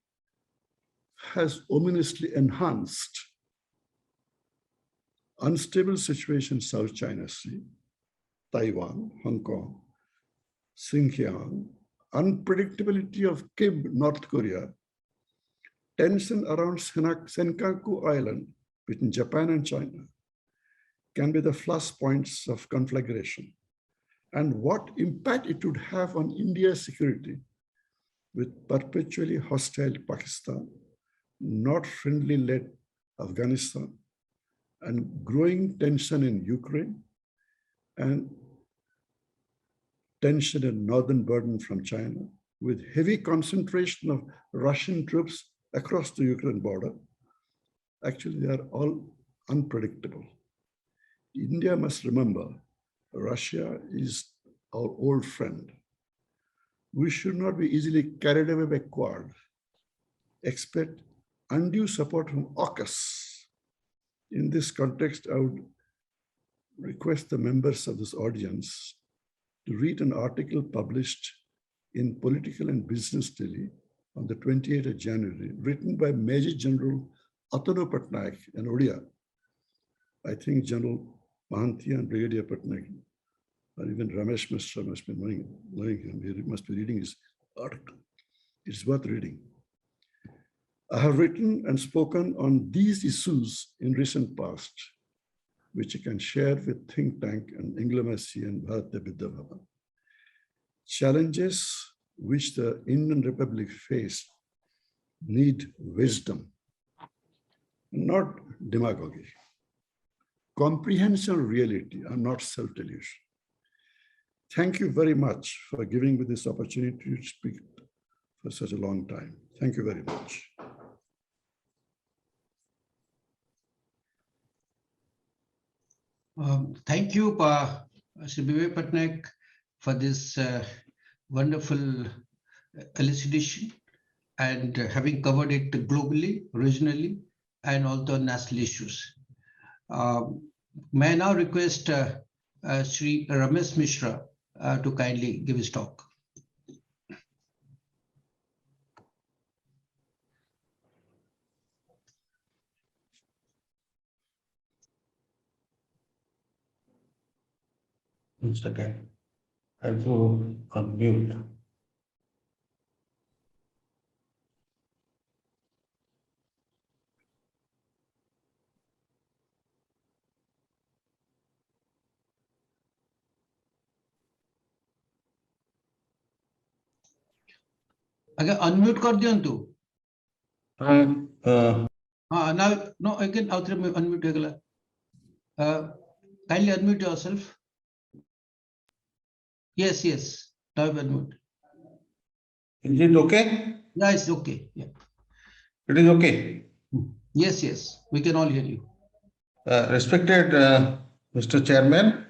has ominously enhanced. Unstable situation in South China Sea, Taiwan, Hong Kong, Xinjiang, unpredictability of Kyiv, North Korea, tension around Senkaku Island between Japan and China can be the flashpoints of conflagration, and what impact it would have on India's security with perpetually hostile Pakistan, not friendly led Afghanistan, and growing tension in Ukraine, and tension in northern burden from China, with heavy concentration of Russian troops across the Ukraine border. Actually, they are all unpredictable. India must remember, Russia is our old friend. We should not be easily carried away by Quad. Expect undue support from AUKUS. In this context, I would request the members of this audience to read an article published in Political and Business Daily on the 28th of January, written by Major General Atanu Patnaik in Odia. I think General Mahanti and Brigadier Patnaik, or even Ramesh Mishra must be knowing him. He must be reading his article. It's worth reading. I have written and spoken on these issues in recent past, which I can share with Think Tank and Inglamasi and Bharatiya Vidya Bhavan. Challenges which the Indian Republic face need wisdom, not demagogy, comprehension of reality and not self-delusion. Thank you very much for giving me this opportunity to speak for such a long time. Thank you very much. Thank you, Sri Vivek Patnaik, for this wonderful elucidation and having covered it globally, regionally, and also national issues. May I now request Sri Ramesh Mishra to kindly give his talk. Once again, I have to unmute. Again, unmute kar diyantu. Now, no, again, unmute. Kindly unmute yourself. Yes, yes. Now unmute. Is it okay? Yeah, it's okay. Yeah. It is okay. Yes, yes. We can all hear you. Respected Mr. Chairman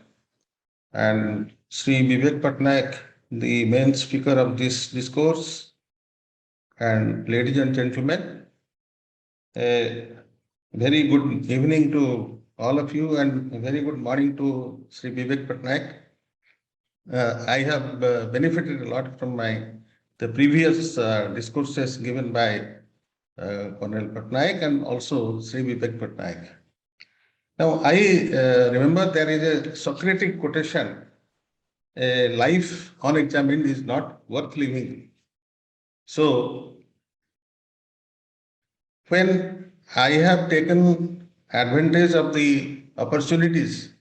and Sri Vivek Patnaik, the main speaker of this discourse, and ladies and gentlemen, a very good evening to all of you and a very good morning to Sri Vivek Patnaik. I have benefited a lot from the previous discourses given by Colonel Patnaik and also Sri Vivek Patnaik. Now, I remember there is a Socratic quotation, a life unexamined is not worth living. So, when I have taken advantage of the opportunities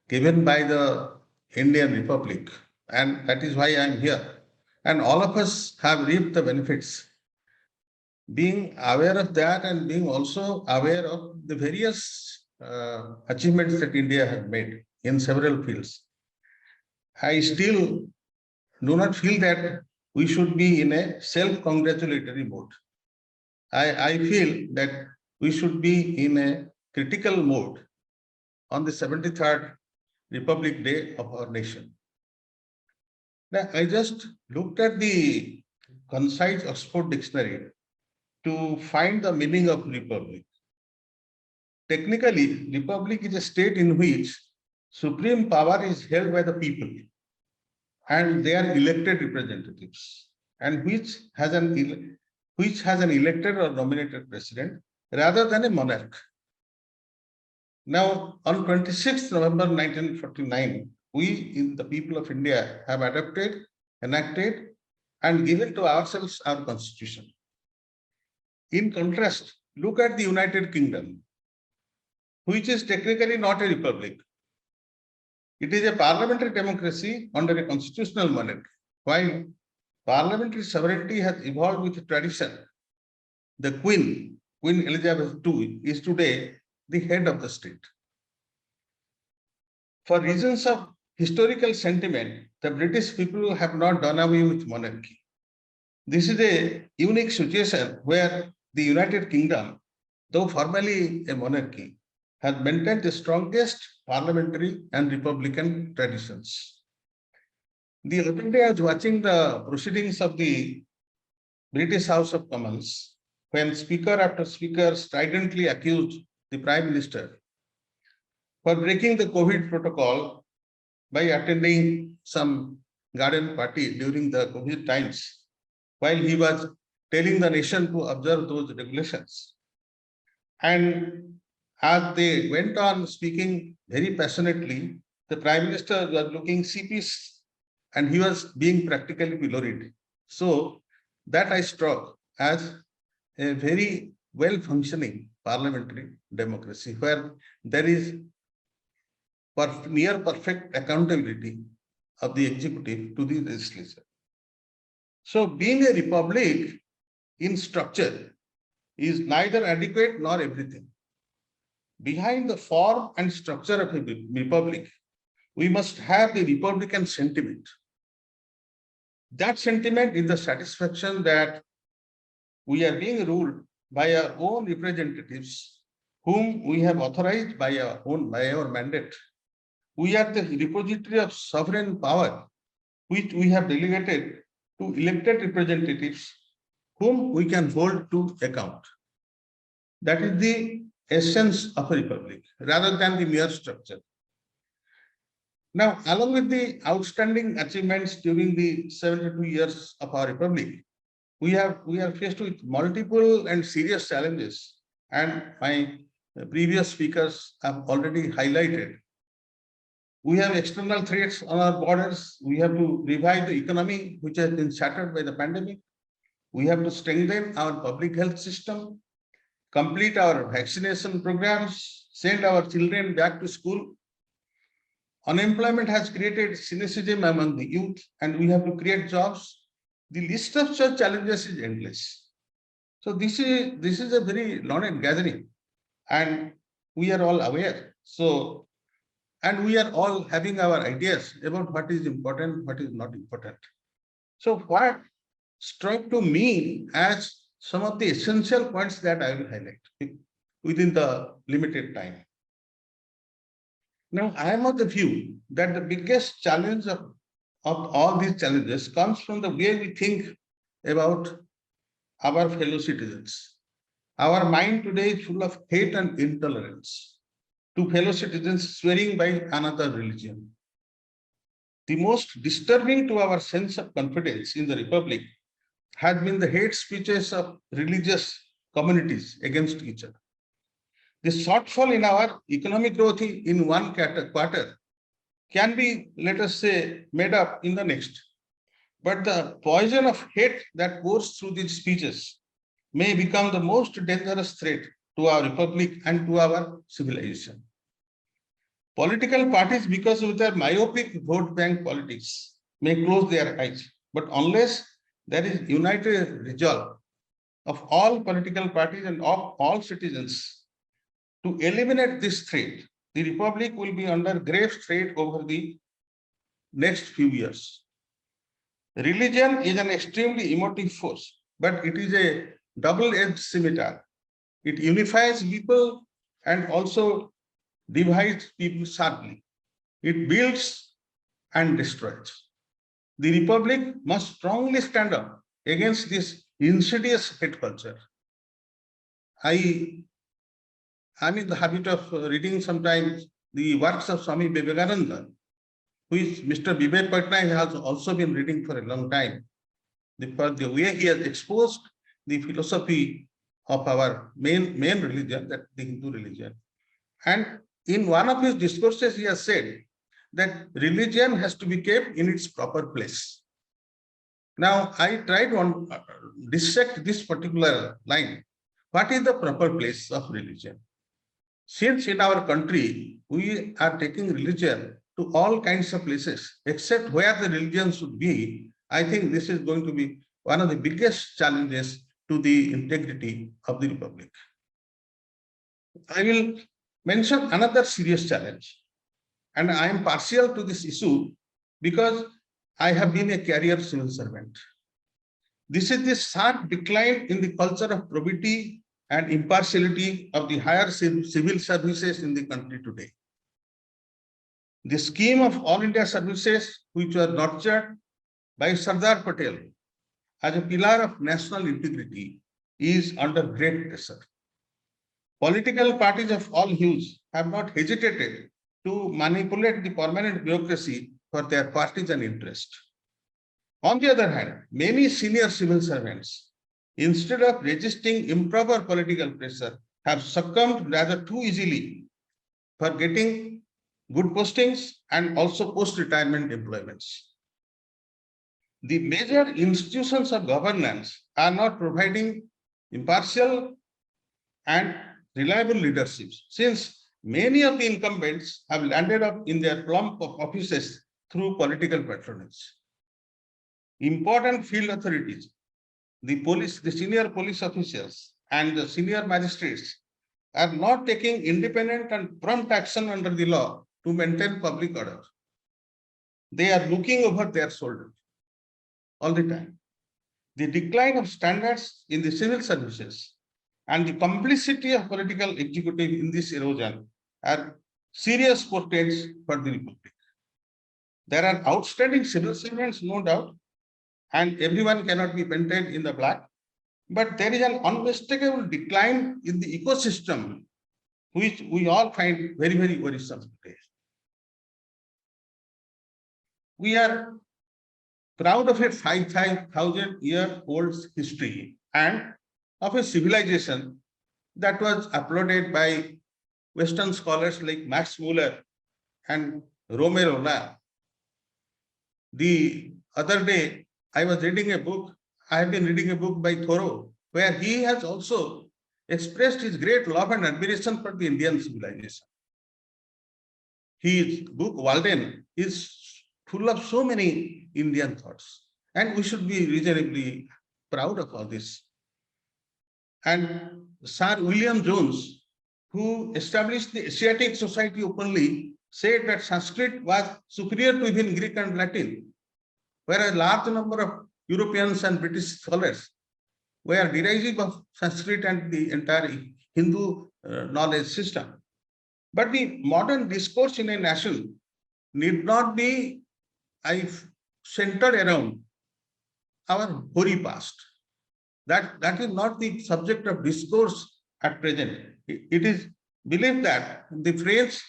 given by the Indian Republic, and that is why I am here, and all of us have reaped the benefits. being aware of that and being also aware of the various achievements that India has made in several fields, I still do not feel that we should be in a self-congratulatory mode. I feel that we should be in a critical mode on the 73rd Republic Day of our nation. Now, I just looked at the concise Oxford Dictionary to find the meaning of republic. Technically, republic is a state in which supreme power is held by the people and they are elected representatives, and which has an elected or nominated president rather than a monarch. Now, on 26th November 1949, we in the people of India have adopted, enacted, and given to ourselves our constitution. In contrast, look at the United Kingdom, which is technically not a republic. It is a parliamentary democracy under a constitutional monarchy. While parliamentary sovereignty has evolved with tradition, the Queen Elizabeth II, is today the head of the state. For reasons of historical sentiment, the British people have not done away with monarchy. This is a unique situation where the United Kingdom, though formally a monarchy, has maintained the strongest parliamentary and republican traditions. The other day I was watching the proceedings of the British House of Commons when speaker after speaker stridently accused the Prime Minister for breaking the COVID protocol by attending some garden party during the COVID times, while he was telling the nation to observe those regulations. And as they went on speaking very passionately, the Prime Minister was looking sheepish and he was being practically pilloried. So that I struck as a very well-functioning parliamentary democracy where there is near perfect accountability of the executive to the legislature. So being a republic in structure is neither adequate nor everything. Behind the form and structure of a republic, we must have the republican sentiment. That sentiment is the satisfaction that we are being ruled by our own representatives, whom we have authorized by our mandate. We are the repository of sovereign power, which we have delegated to elected representatives, whom we can hold to account. That is the essence of a republic, rather than the mere structure. Now, along with the outstanding achievements during the 72 years of our republic, we are faced with multiple and serious challenges, and my previous speakers have already highlighted. We have external threats on our borders. We have to revive the economy, which has been shattered by the pandemic. We have to strengthen our public health system, complete our vaccination programs, send our children back to school. Unemployment has created cynicism among the youth, and we have to create jobs. The list of such challenges is endless. So this is a very learned gathering, and we are all aware. So, and we are all having our ideas about what is important, what is not important. So what struck to me as some of the essential points that I will highlight within the limited time. Now, I am of the view that the biggest challenge of all these challenges comes from the way we think about our fellow citizens. Our mind today is full of hate and intolerance to fellow citizens swearing by another religion. The most disturbing to our sense of confidence in the Republic has been the hate speeches of religious communities against each other. The shortfall in our economic growth in one quarter can be, let us say, made up in the next. But the poison of hate that pours through these speeches may become the most dangerous threat to our republic and to our civilization. Political parties, because of their myopic vote bank politics, may close their eyes. But unless there is united resolve of all political parties and of all citizens to eliminate this threat. The Republic will be under grave threat over the next few years. Religion is an extremely emotive force, but it is a double-edged scimitar. It unifies people and also divides people sharply. It builds and destroys. The Republic must strongly stand up against this insidious hate culture. I'm in the habit of reading sometimes the works of Swami Vivekananda, which Mr. Vivek Patnaik has also been reading for a long time. The way he has exposed the philosophy of our main religion, that the Hindu religion. And in one of his discourses, he has said that religion has to be kept in its proper place. Now, I try to dissect this particular line. What is the proper place of religion? Since in our country, we are taking religion to all kinds of places, except where the religion should be, I think this is going to be one of the biggest challenges to the integrity of the Republic. I will mention another serious challenge, and I am partial to this issue because I have been a career civil servant. This is the sharp decline in the culture of probity and impartiality of the higher civil services in the country today. The scheme of All India services, which were nurtured by Sardar Patel as a pillar of national integrity, is under great pressure. Political parties of all hues have not hesitated to manipulate the permanent bureaucracy for their partisan interest. On the other hand, many senior civil servants, instead of resisting improper political pressure, have succumbed rather too easily for getting good postings and also post-retirement employments. The major institutions of governance are not providing impartial and reliable leadership, since many of the incumbents have landed up in their plump of offices through political patronage. Important field authorities, the police, the senior police officials, and the senior magistrates are not taking independent and prompt action under the law to maintain public order. They are looking over their shoulder all the time. The decline of standards in the civil services and the complicity of political executive in this erosion are serious portents for the Republic. There are outstanding civil servants, no doubt, and everyone cannot be painted in the black, but there is an unmistakable decline in the ecosystem, which we all find very, very worrisome today. We are proud of a 5,000-year-old history and of a civilization that was applauded by Western scholars like Max Muller and Romero Rolla. The other day, I was reading a book, I have been reading a book by Thoreau, where he has also expressed his great love and admiration for the Indian civilization. His book, Walden, is full of so many Indian thoughts, and we should be reasonably proud of all this. And Sir William Jones, who established the Asiatic Society openly, said that Sanskrit was superior to even Greek and Latin, where a large number of Europeans and British scholars were derisive of Sanskrit and the entire Hindu knowledge system. But the modern discourse in a nation need not be centered around our hoary past. That is not the subject of discourse at present. It is believed that the French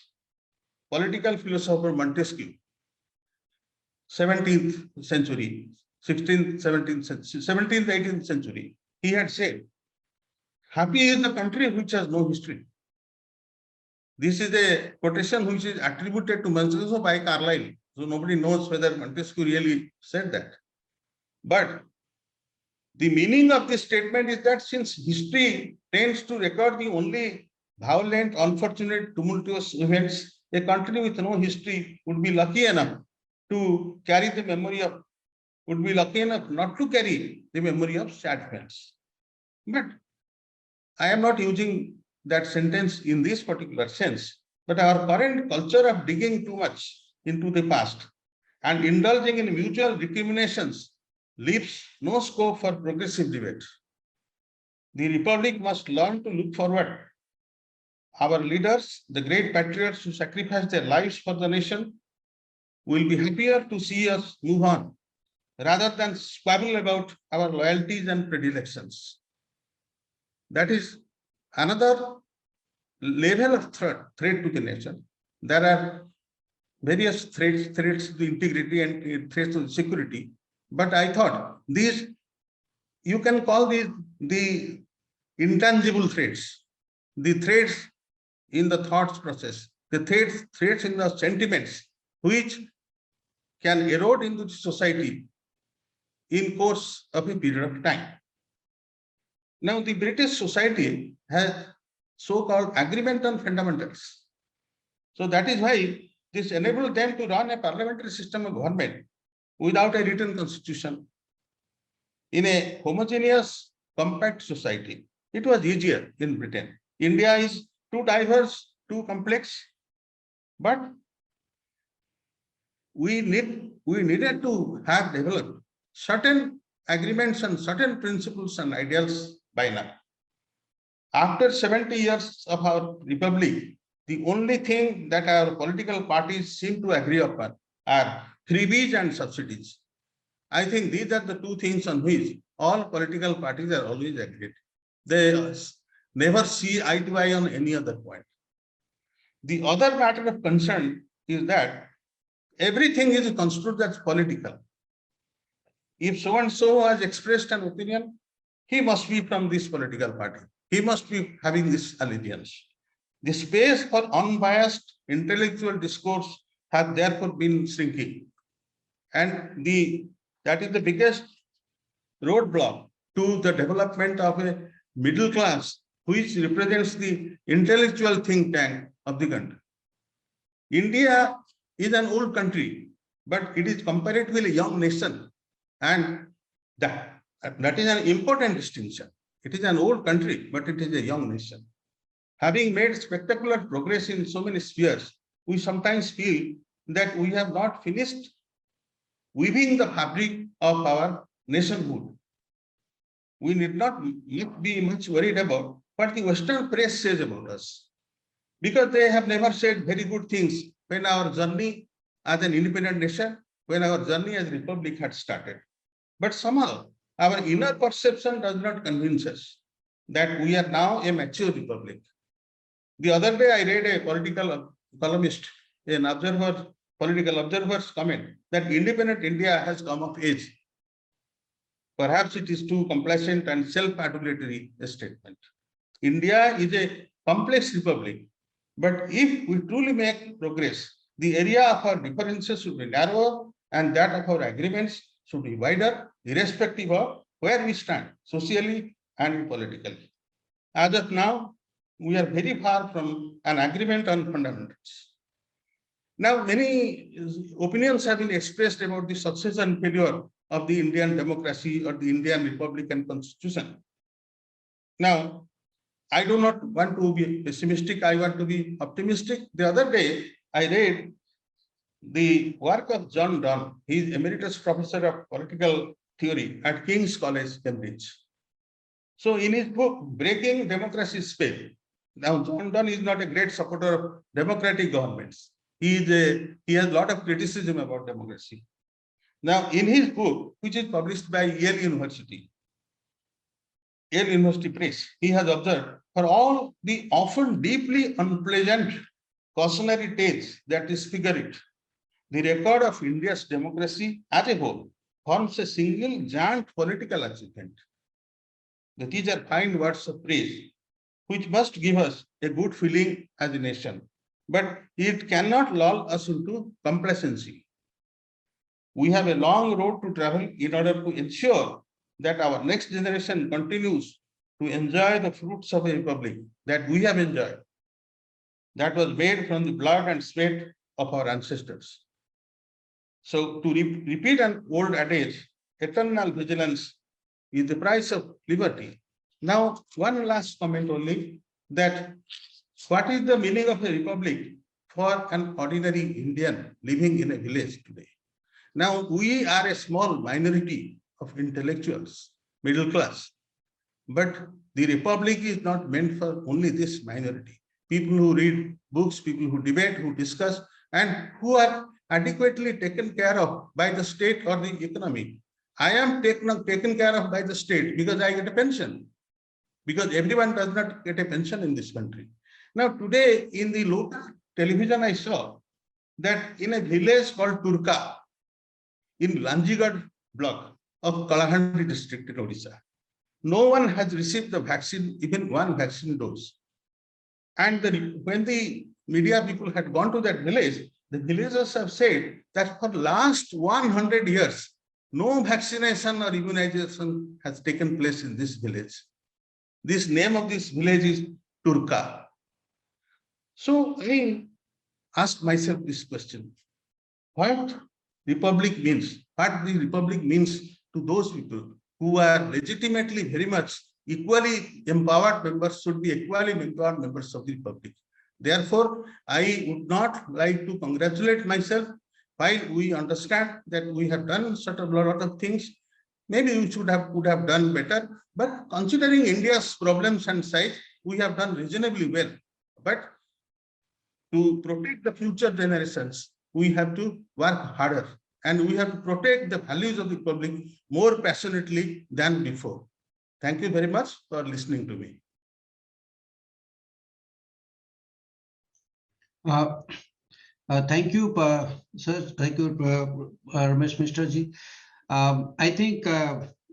political philosopher Montesquieu, 17th century, 16th, 18th century, he had said, "Happy is the country which has no history." This is a quotation which is attributed to Montesquieu by Carlyle. So nobody knows whether Montesquieu really said that. But the meaning of this statement is that since history tends to record the only violent, unfortunate, tumultuous events, a country with no history would be lucky enough to carry the memory of, would be lucky enough not to carry the memory of sad events. But I am not using that sentence in this particular sense, but our current culture of digging too much into the past and indulging in mutual recriminations leaves no scope for progressive debate. The Republic must learn to look forward. Our leaders, the great patriots who sacrificed their lives for the nation, will be happier to see us move on rather than squabble about our loyalties and predilections. That is another level of threat to the nation. There are various threats to the integrity and threats to the security. But I thought these, you can call these the intangible threats, the threats in the thoughts process, the threats in the sentiments, which can erode into the society in course of a period of time. Now, the British society has so-called agreement on fundamentals. So that is why this enabled them to run a parliamentary system of government without a written constitution in a homogeneous, compact society. It was easier in Britain. India is too diverse, too complex, but we needed to have developed certain agreements and certain principles and ideals by now. After 70 years of our republic, the only thing that our political parties seem to agree upon are freebies and subsidies. I think these are the two things on which all political parties are always agreed. They never see eye to eye on any other point. The other matter of concern is that everything is construed as political. If so and so has expressed an opinion, he must be from this political party. He must be having this allegiance. The space for unbiased intellectual discourse has therefore been shrinking. And that is the biggest roadblock to the development of a middle class, which represents the intellectual think tank of the country. India is an old country, but it is comparatively a young nation. And that is an important distinction. It is an old country, but it is a young nation. Having made spectacular progress in so many spheres, we sometimes feel that we have not finished weaving the fabric of our nationhood. We need not be much worried about what the Western press says about us, because they have never said very good things when our journey as an independent nation, when our journey as a republic had started. But somehow our inner perception does not convince us that we are now a mature republic. The other day I read a political columnist, political observer's comment that independent India has come of age. Perhaps it is too complacent and self-adulatory statement. India is a complex republic, but if we truly make progress, the area of our differences should be narrower and that of our agreements should be wider, irrespective of where we stand socially and politically. As of now, we are very far from an agreement on fundamentals. Now, many opinions have been expressed about the success and failure of the Indian democracy or the Indian Republican Constitution. Now, I do not want to be pessimistic, I want to be optimistic. The other day, I read the work of John Donne. He is Emeritus Professor of Political Theory at King's College, Cambridge. So in his book, Breaking Democracy's Spell, now John Donne is not a great supporter of democratic governments. He has a lot of criticism about democracy. Now, in his book, which is published by Yale University Press, he has observed, for all the often deeply unpleasant cautionary tales that disfigure it, the record of India's democracy as a whole forms a single giant political achievement. These are fine words of praise, which must give us a good feeling as a nation, but it cannot lull us into complacency. We have a long road to travel in order to ensure that our next generation continues to enjoy the fruits of a republic that we have enjoyed, that was made from the blood and sweat of our ancestors. So to repeat an old adage, eternal vigilance is the price of liberty. Now, one last comment only, that what is the meaning of a republic for an ordinary Indian living in a village today? Now, we are a small minority of intellectuals, middle class, but the republic is not meant for only this minority. People who read books, people who debate, who discuss, and who are adequately taken care of by the state or the economy. I am taken care of by the state because I get a pension, because everyone does not get a pension in this country. Now, today in the local television, I saw that in a village called Turka, in Ranjigad block of Kalahandi district in Odisha, no one has received the vaccine, even one vaccine dose. And when the media people had gone to that village, the villagers have said that for the last 100 years, no vaccination or immunization has taken place in this village. This name of this village is Turka. So I asked myself this question: what republic means? What the republic means to those people who are legitimately very much equally empowered members, should be equally empowered members of the republic. Therefore, I would not like to congratulate myself. While we understand that we have done such a lot of things, maybe we would have done better. But considering India's problems and size, we have done reasonably well. But to protect the future generations, we have to work harder, and we have to protect the values of the republic more passionately than before. Thank you very much for listening to me. Thank you, sir. Thank you, Ramesh Mishra ji. I think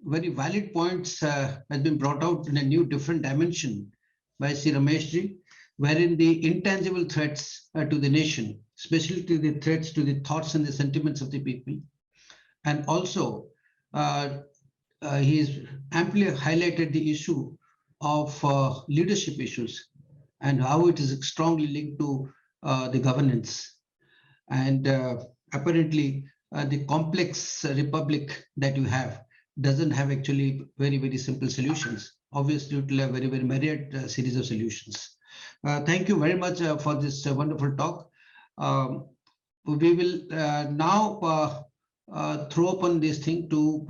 very valid points has been brought out in a new different dimension by Sri Ramesh ji, wherein the intangible threats to the nation, especially to the threats to the thoughts and the sentiments of the people, and also he has amply highlighted the issue of leadership issues and how it is strongly linked to the governance. And apparently the complex republic that you have doesn't have actually very, very simple solutions. Obviously, it will have very, very myriad series of solutions. Thank you very much for this wonderful talk. We will now throw open this thing to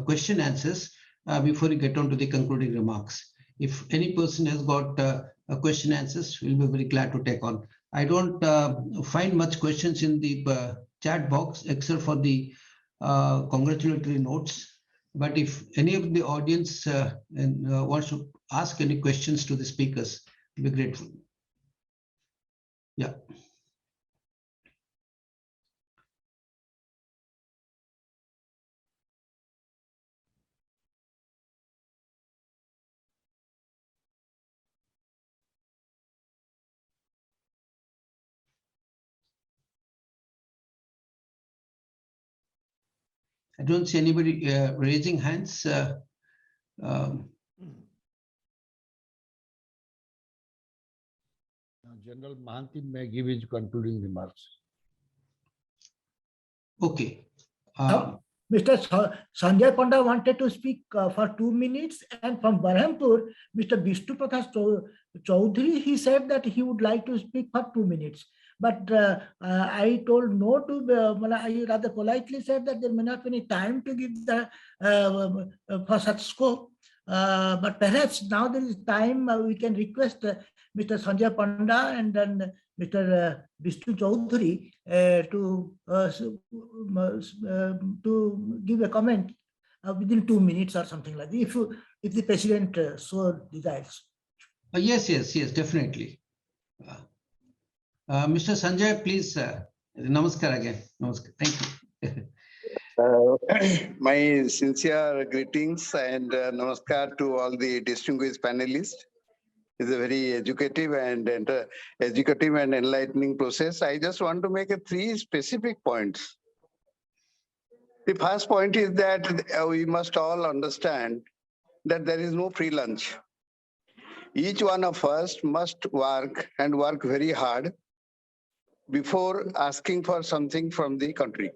question answers before we get on to the concluding remarks. If any person has got a question answers, we'll be very glad to take on. I don't find much questions in the chat box except for the congratulatory notes. But if any of the audience wants to ask any questions to the speakers, we'll be grateful. Yeah. I don't see anybody raising hands. General Mahanti may give his concluding remarks. Okay. Mr. Sanjay Panda wanted to speak for 2 minutes, and from Berhampur, Mr. Vishnu Prakash Chaudhary, he said that he would like to speak for 2 minutes. But I told no to, I rather politely said that there may not be any time to give the for such scope. But perhaps now there is time, we can request Mr. Sanjay Panda and then Mr. Vishnu Chaudhary to give a comment within 2 minutes or something like that, if the president so desires. Yes, definitely. Mr. Sanjay, please. Namaskar again. Namaskar. Thank you. My sincere greetings and namaskar to all the distinguished panelists. It's a very educative and enlightening process. I just want to make 3 specific points. The first point is that we must all understand that there is no free lunch. Each one of us must work and work very hard before asking for something from the country.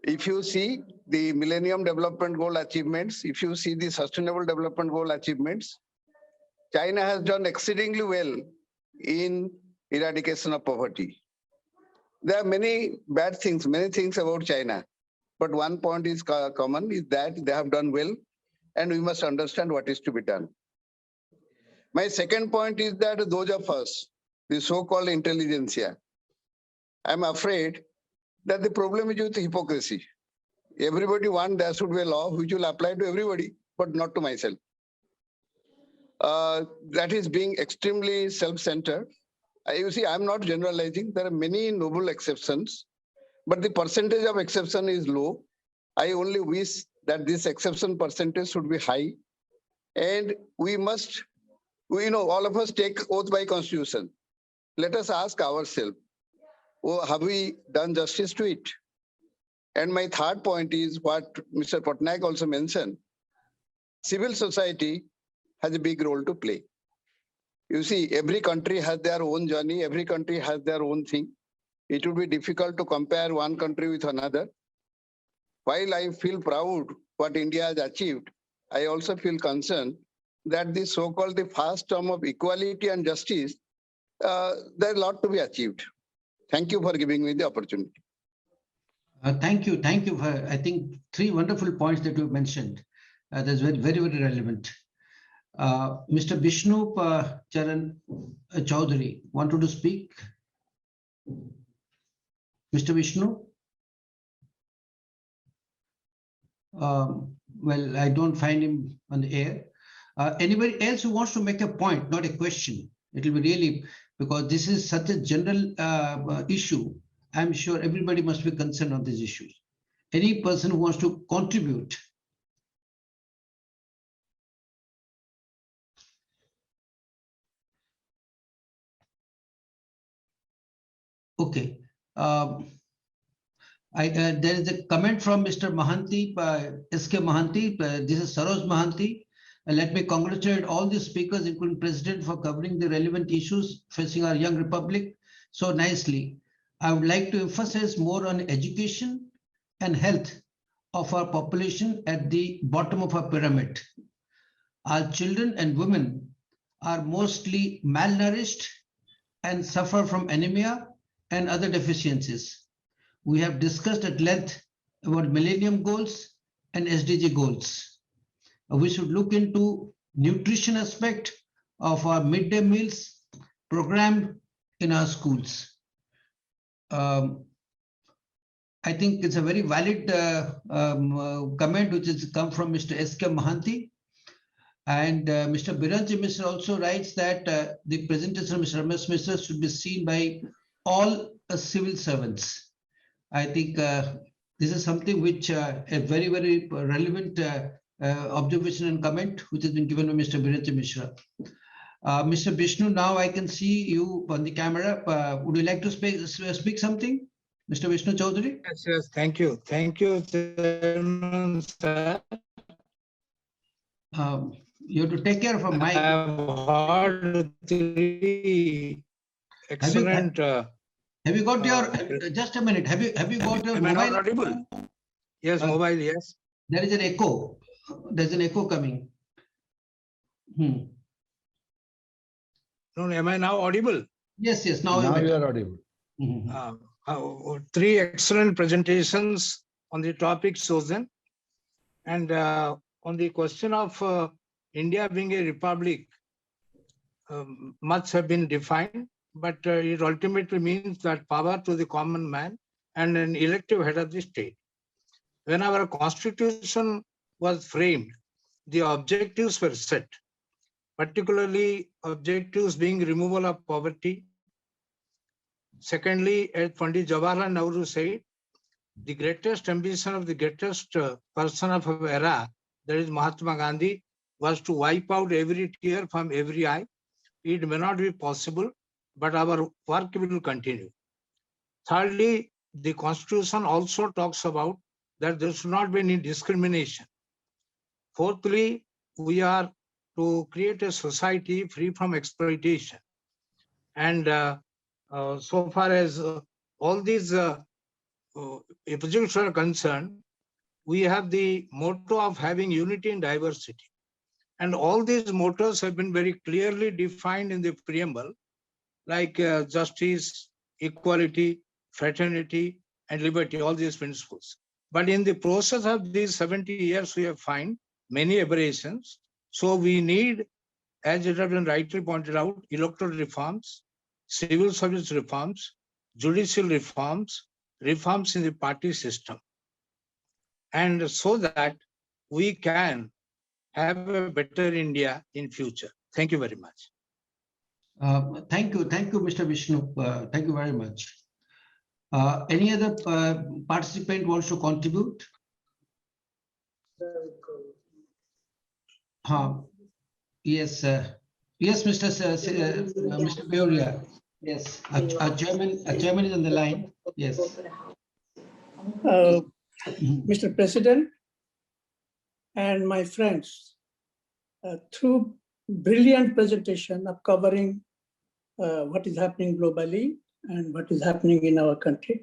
If you see the Millennium Development Goal achievements, if you see the Sustainable Development Goal achievements, China has done exceedingly well in eradication of poverty. There are many bad things, many things about China, but one point is common is that they have done well, and we must understand what is to be done. My second point is that those of us, the so-called intelligentsia, I'm afraid that the problem is with hypocrisy. Everybody wants there should be a law which will apply to everybody, but not to myself. That is being extremely self-centered. You see, I'm not generalizing. There are many noble exceptions, but the percentage of exception is low. I only wish that this exception percentage should be high. And we must, all of us take oath by constitution. Let us ask ourselves, have we done justice to it? And my third point is what Mr. Patnaik also mentioned. Civil society has a big role to play. You see, every country has their own journey. Every country has their own thing. It would be difficult to compare one country with another. While I feel proud what India has achieved, I also feel concerned that the so-called the first term of equality and justice, there's a lot to be achieved. Thank you for giving me the opportunity. Thank you. Thank you for, I think, 3 wonderful points that you mentioned. That's very, very, very relevant. Mr. Vishnu Charan Chaudhary wanted to speak. Mr. Vishnu? Well, I don't find him on the air. Anybody else who wants to make a point, not a question? It will be really, because this is such a general issue. I'm sure everybody must be concerned on these issues. Any person who wants to contribute. Okay. There is a comment from Mr. Mahanti, SK Mahanti. This is Saroj Mahanti. Let me congratulate all the speakers, including President, for covering the relevant issues facing our young republic so nicely. I would like to emphasize more on education and health of our population at the bottom of our pyramid. Our children and women are mostly malnourished and suffer from anemia and other deficiencies. We have discussed at length about Millennium Goals and SDG goals. We should look into nutrition aspect of our midday meals program in our schools. I think it's a very valid comment which has come from Mr. SK Mahanti. And Mr. Biranji Mishra also writes that the presentation of Mr. Ramesh Mishra should be seen by all civil servants. I think this is something which a very, very relevant observation and comment which has been given by Mr. Biranji Mishra. Mr. Vishnu, now I can see you on the camera. Would you like to speak something? Mr. Vishnu Chaudhary? Yes, thank you. Thank you, Chairman, sir. You have to take care of a mic. I have heard 3 excellent. Have you got your, just a minute, have you got your Am I not mobile? audible? Yes, mobile, yes. There is an echo. There's an echo coming. No, am I now audible? Yes, now Now you're you better. are audible. Mhm. 3 excellent presentations on the topic chosen. And on the question of India being a republic, much have been defined, but it ultimately means that power to the common man and an elective head of the state. When our constitution was framed, the objectives were set, particularly objectives being removal of poverty. Secondly, as Pandit Jawaharlal Nehru said, the greatest ambition of the greatest person of our era, that is Mahatma Gandhi, was to wipe out every tear from every eye. It may not be possible, but our work will continue. Thirdly, the Constitution also talks about that there should not be any discrimination. Fourthly, we are to create a society free from exploitation. And so far as all these opposition are concerned, we have the motto of having unity in diversity. And all these mottos have been very clearly defined in the preamble, like justice, equality, fraternity, and liberty, all these principles. But in the process of these 70 years, we have found many aberrations. So we need, as it has been rightly pointed out, electoral reforms, civil service reforms, judicial reforms, reforms in the party system. And so that we can have a better India in future. Thank you very much. Thank you, Mr. Vishnu. Thank you very much. Any other participant wants to contribute? Yes, yes, Mr. Peoria. Yes, a chairman is on the line. Yes. Mr. President and my friends, through brilliant presentation of covering what is happening globally and what is happening in our country,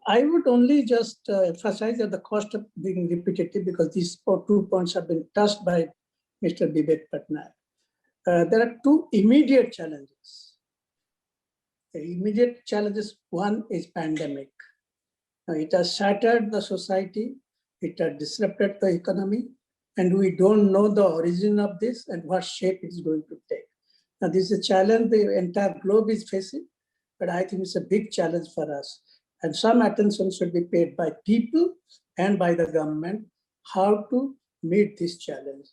I would only just emphasize at the cost of being repetitive, because these 2 points have been touched by Mr. Bibek Patnaik. There are two immediate challenges. The immediate challenges, one is pandemic. Now, it has shattered the society, it has disrupted the economy, and we don't know the origin of this and what shape it's going to take. Now, this is a challenge the entire globe is facing, but I think it's a big challenge for us. And some attention should be paid by people and by the government how to meet this challenge.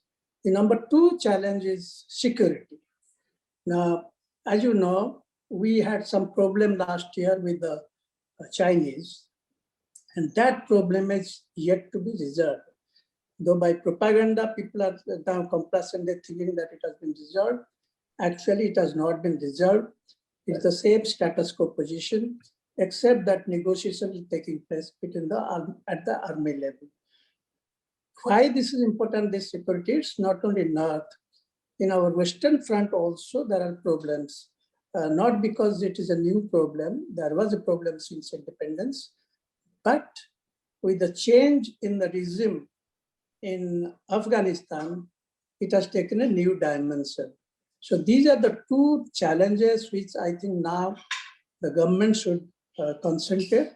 The number two challenge is security. Now, as you know, we had some problem last year with the Chinese, and that problem is yet to be resolved. Though by propaganda, people are now complacently thinking that it has been resolved. Actually, it has not been resolved. It's the same status quo position, except that negotiation is taking place between at the army level. Why this is important, this security? It's not only North. In our Western front also, there are problems. Not because it is a new problem. There was a problem since independence. But with the change in the regime in Afghanistan, it has taken a new dimension. So these are the two challenges which I think now the government should concentrate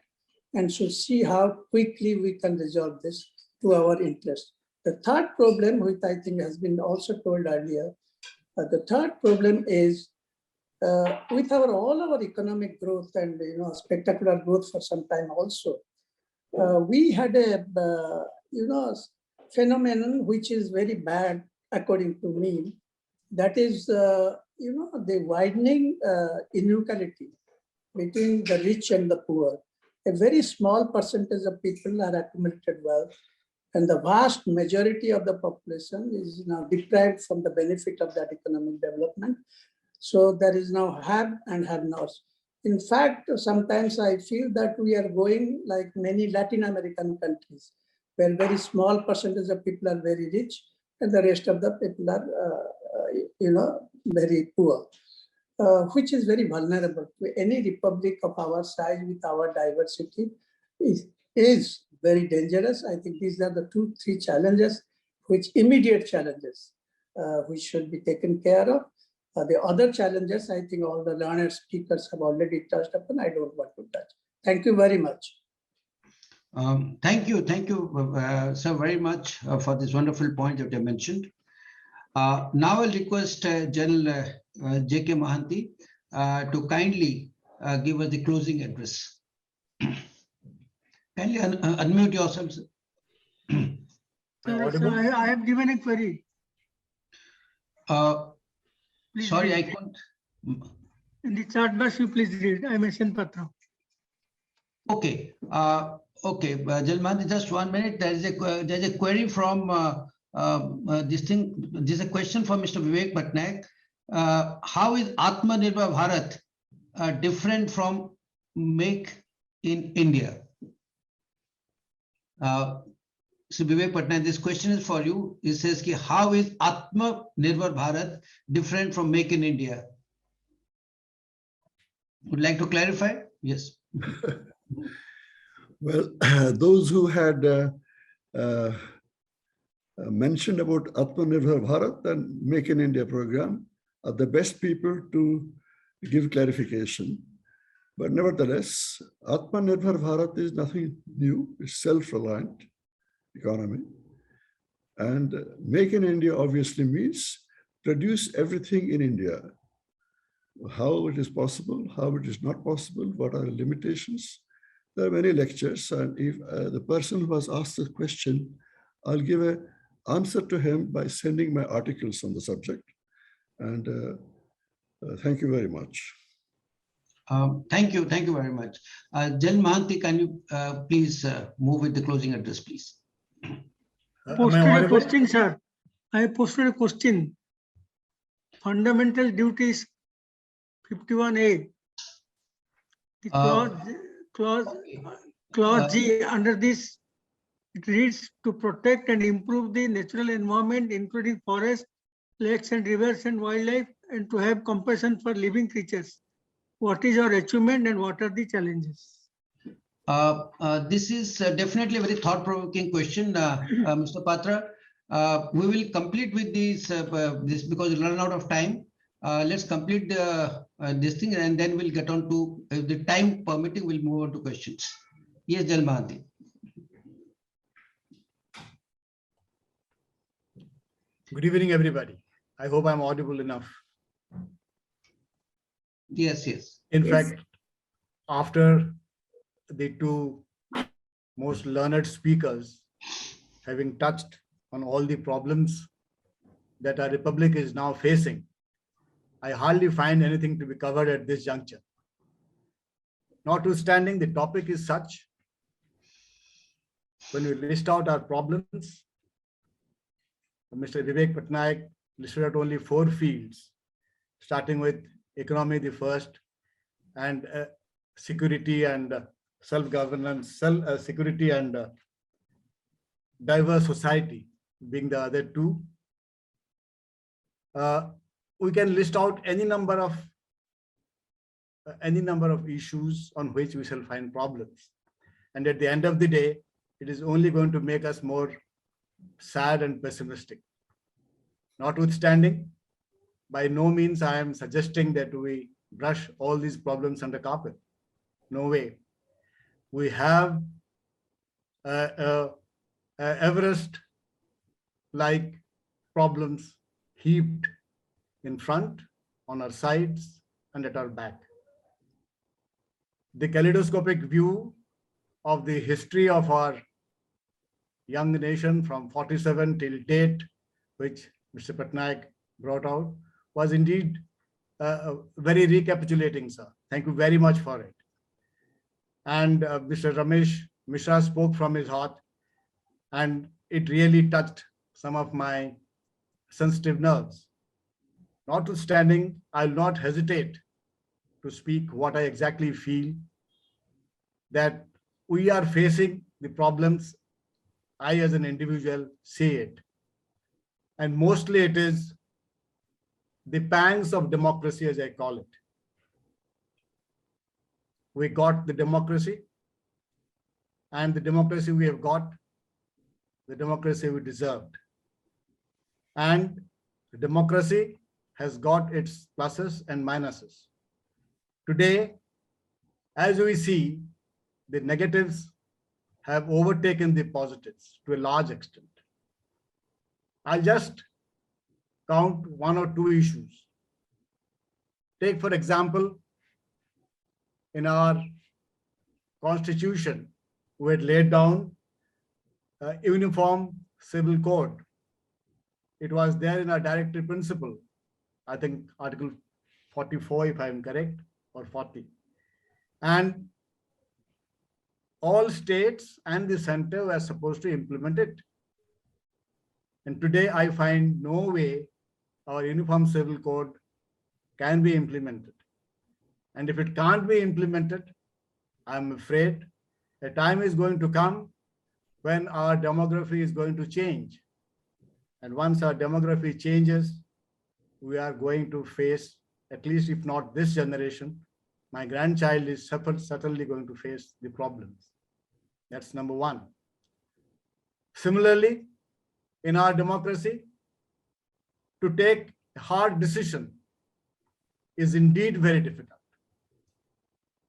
and should see how quickly we can resolve this to our interest. The third problem, which I think has been also told earlier, the third problem is with all our economic growth and spectacular growth for some time also, we had a phenomenon which is very bad according to me. That is the widening inequality between the rich and the poor. A very small percentage of people are accumulated wealth, and the vast majority of the population is now deprived from the benefit of that economic development. So there is now have and have nots. In fact, sometimes I feel that we are going like many Latin American countries, where very small percentage of people are very rich and the rest of the people are, very poor, which is very vulnerable. Any republic of our size with our diversity is very dangerous. I think these are the 2-3 challenges, immediate challenges, which should be taken care of. The other challenges, I think all the learned speakers have already touched upon. I don't want to touch. Thank you very much. Thank you, sir, very much for this wonderful point that you mentioned. Now I'll request General J.K. Mohanty to kindly give us the closing address. Kindly unmute yourselves. I have given a query. Please Sorry, read. I couldn't. In the chat box, you please read. I mentioned Patra. Okay. Okay, Jalmandi, just 1 minute. There's a query from this thing. There's a question from Mr. Bibek Patnaik. How is Atmanirbhar Bharat different from Make in India? So Bibek Patnaik, this question is for you. It says, how is Atmanirbhar Bharat different from Make in India? Would like to clarify? Yes. Well, those who had uh, mentioned about Atmanirbhar Bharat and Make in India program are the best people to give clarification. But nevertheless, Atmanirbhar Bharat is nothing new. It's self-reliant economy. And Make in India obviously means produce everything in India. How it is possible, how it is not possible, what are the limitations. There are many lectures, and if the person who has asked the question, I'll give an answer to him by sending my articles on the subject. And thank you very much. Thank you very much. Jan Mahanti, can you please move with the closing address, please? Posted a question, sir. I posted a question. Fundamental duties 51A. The clause G under this, it reads to protect and improve the natural environment, including forests, lakes and rivers and wildlife, and to have compassion for living creatures. What is your achievement and what are the challenges? This is definitely a very thought-provoking question, Mr. Patra. We will complete with this because we run out of time. Let's complete this thing and then we'll get on to, if the time permitting, we'll move on to questions. Yes, Jan Mahanti. Good evening, everybody. I hope I'm audible enough. Yes, yes. In fact, after the two most learned speakers having touched on all the problems that our republic is now facing, I hardly find anything to be covered at this juncture. Notwithstanding, the topic is such, when we list out our problems, Mr. Vivek Patnaik listed out only 4 fields, starting with economy, the first, and security and self-governance, security and diverse society being the other 2. We can list out any number of issues on which we shall find problems. And at the end of the day, it is only going to make us more sad and pessimistic. Notwithstanding, by no means I am suggesting that we brush all these problems under carpet. No way. We have Everest-like problems heaped in front, on our sides, and at our back. The kaleidoscopic view of the history of our young nation from 47 till date, which Mr. Patnaik brought out, was indeed very recapitulating, sir. Thank you very much for it. And Mr. Ramesh Mishra spoke from his heart, and it really touched some of my sensitive nerves. Notwithstanding, I'll not hesitate to speak what I exactly feel, that we are facing the problems. I, as an individual, see it. And mostly it is the pangs of democracy, as I call it. We got the democracy, and the democracy we have got, the democracy we deserved. And the democracy has got its pluses and minuses. Today, as we see, the negatives have overtaken the positives to a large extent. I'll just count 1 or 2 issues. Take, for example, in our constitution, we had laid down a uniform civil code. It was there in our directive principle, I think Article 44, if I'm correct, or 40. And all states and the center were supposed to implement it. And today I find no way our uniform civil code can be implemented. And if it can't be implemented, I'm afraid a time is going to come when our demography is going to change. And once our demography changes, we are going to face, at least if not this generation, my grandchild is certainly going to face the problems. That's number one. Similarly, in our democracy, to take a hard decision is indeed very difficult.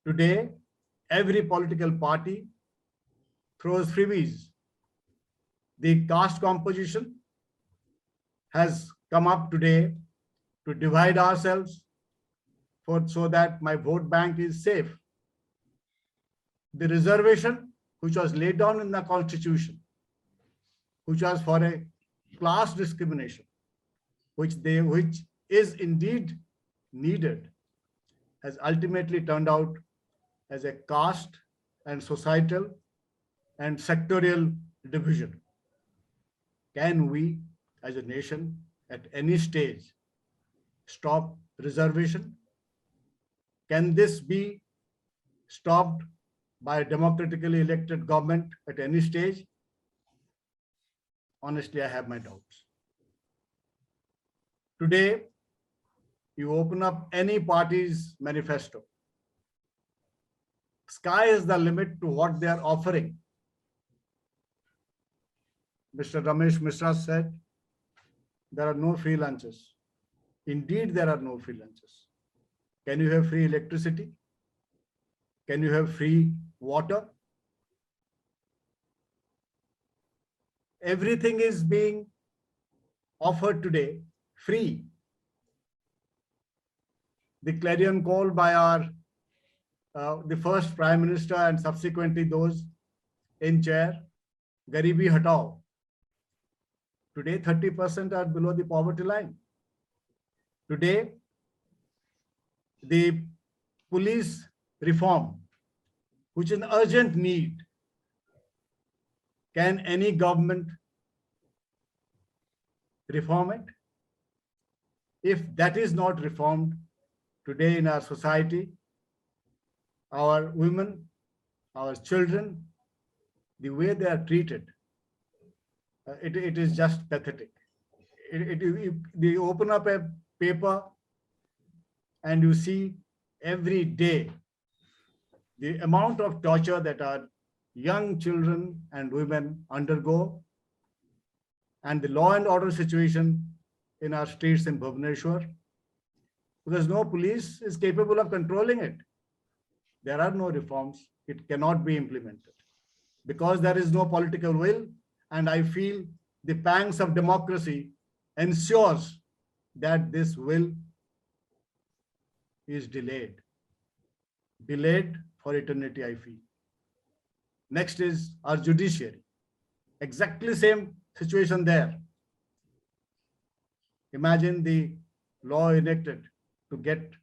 Today, every political party throws freebies. The caste composition has come up today to divide ourselves so that my vote bank is safe. The reservation, which was laid down in the constitution, which was for a class discrimination, which is indeed needed, has ultimately turned out as a caste and societal and sectorial division. Can we as a nation at any stage stop reservation? Can this be stopped by a democratically elected government at any stage? Honestly, I have my doubts. Today, you open up any party's manifesto. Sky is the limit to what they are offering. Mr. Ramesh Mishra said, there are no free lunches. Indeed, there are no free lunches. Can you have free electricity? Can you have free water? Everything is being offered today free. The clarion call by our the first Prime Minister and subsequently those in chair, Garibi Hatao. Today, 30% are below the poverty line. Today, the police reform, which is an urgent need. Can any government reform it? If that is not reformed today in our society, our women, our children, the way they are treated, it is just pathetic. They open up a paper and you see every day the amount of torture that our young children and women undergo, and the law and order situation in our streets in Bhubaneswar, because no police is capable of controlling it. There are no reforms. It cannot be implemented because there is no political will. And I feel the pangs of democracy ensures that this will is delayed for eternity, I feel. Next is our judiciary. Exactly same situation there. Imagine the law enacted to get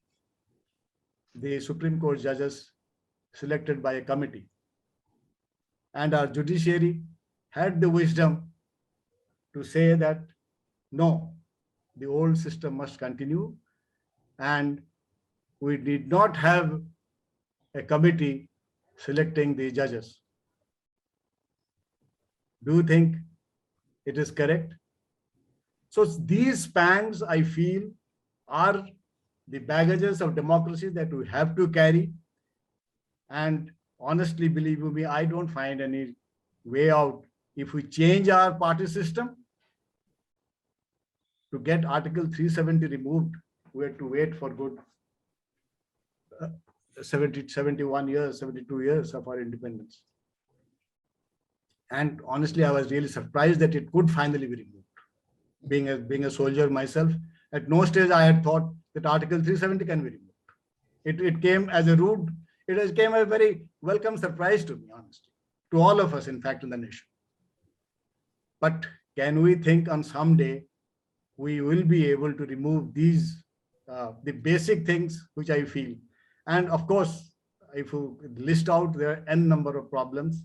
the Supreme Court judges selected by a committee. And our judiciary had the wisdom to say that, no, the old system must continue and we did not have a committee selecting the judges. Do you think it is correct? So these pangs, I feel, are the baggages of democracy that we have to carry. And honestly, believe me, I don't find any way out. If we change our party system, to get Article 370 removed, we had to wait for good 71 years, 72 years of our independence. And honestly, I was really surprised that it could finally be removed. Being a soldier myself, at no stage I had thought that Article 370 can be removed. It came as a rude, it came a very welcome surprise to me, honestly, to all of us, in fact, in the nation. But can we think on some day we will be able to remove these, the basic things which I feel. And of course, if you list out, there are n number of problems.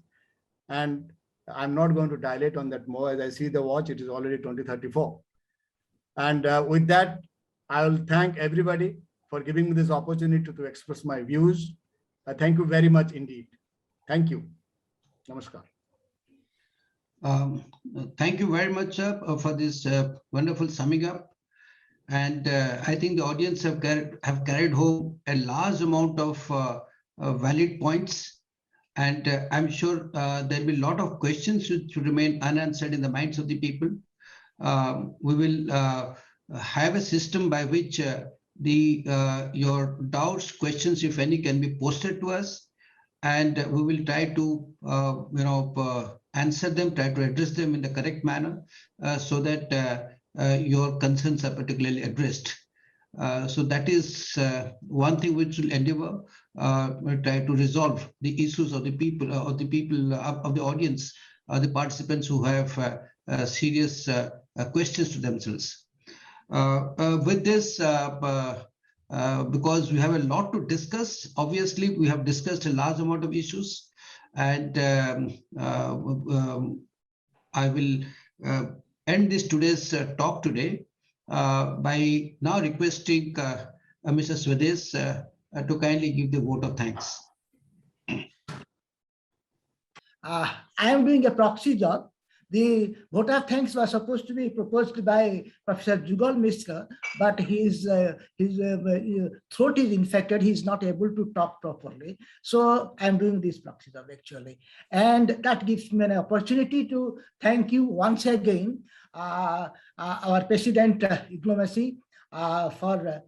And I'm not going to dilate on that more. As I see the watch, it is already 2034. And with that, I will thank everybody for giving me this opportunity to express my views. Thank you very much indeed. Thank you. Namaskar. Thank you very much for this wonderful summing up. And I think the audience have carried home a large amount of valid points. And I'm sure there'll be a lot of questions which remain unanswered in the minds of the people. We will have a system by which your doubts, questions, if any, can be posted to us, and we will try to answer them, try to address them in the correct manner, so that your concerns are particularly addressed. So that is one thing which will endeavor try to resolve the issues of the people, of the audience, the participants who have serious questions to themselves. With this, because we have a lot to discuss, obviously we have discussed a large amount of issues, and I will end today's talk today by now requesting Mr. Swades to kindly give the vote of thanks. I am doing a proxy job. The vote of thanks was supposed to be proposed by Professor Jugal Mishra, but his throat is infected. He is not able to talk properly. So I'm doing this proxy job actually. And that gives me an opportunity to thank you once again, our President Diplomacy, for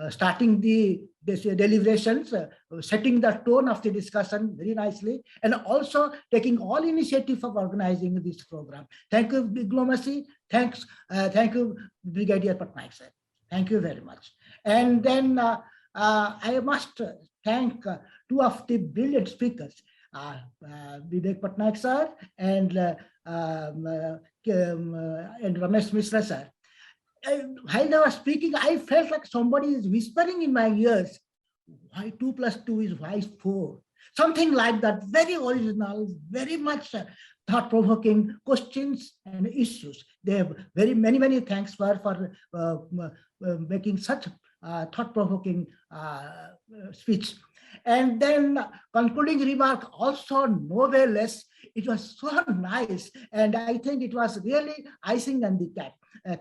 starting the deliberations, setting the tone of the discussion very nicely, and also taking all initiative of organizing this program. Thank you, Diplomacy. Thank you, Brigadier Patnaik sir. Thank you very much. And then I must thank two of the brilliant speakers, Vivek Patnaik sir and Ramesh Mishra sir. While they were speaking, I felt like somebody is whispering in my ears, why 2 + 2 is why 4? Something like that, very original, very much thought-provoking questions and issues. They have many thanks for making such thought-provoking speech. And then concluding remark, also no way less, it was so nice. And I think it was really icing on the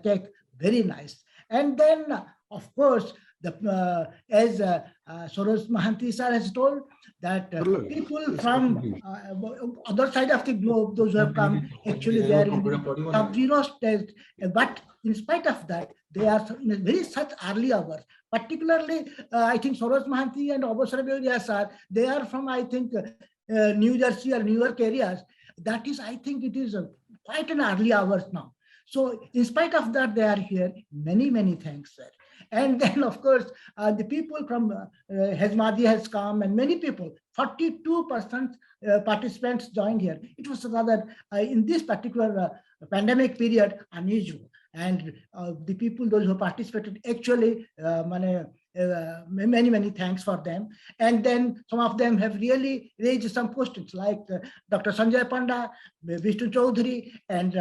cake. Very nice. And then, of course, as Saroj Mohanty sir has told, that people from other side of the globe, those who have come, actually they are in the sub-zero state. But in spite of that, they are in a very such early hours. Particularly, I think Saroj Mohanty and Abosaraberia sir, they are from, I think, New Jersey or New York areas. That is, I think it is quite an early hours now. So in spite of that, they are here. Many thanks, sir. And then, of course, the people from Hezmadi has come, and many people, 42% participants joined here. It was rather, in this particular pandemic period, unusual. And the people, those who participated, actually, many thanks for them. And then some of them have really raised some questions, like Dr. Sanjay Panda, Vishnu Chaudhary, and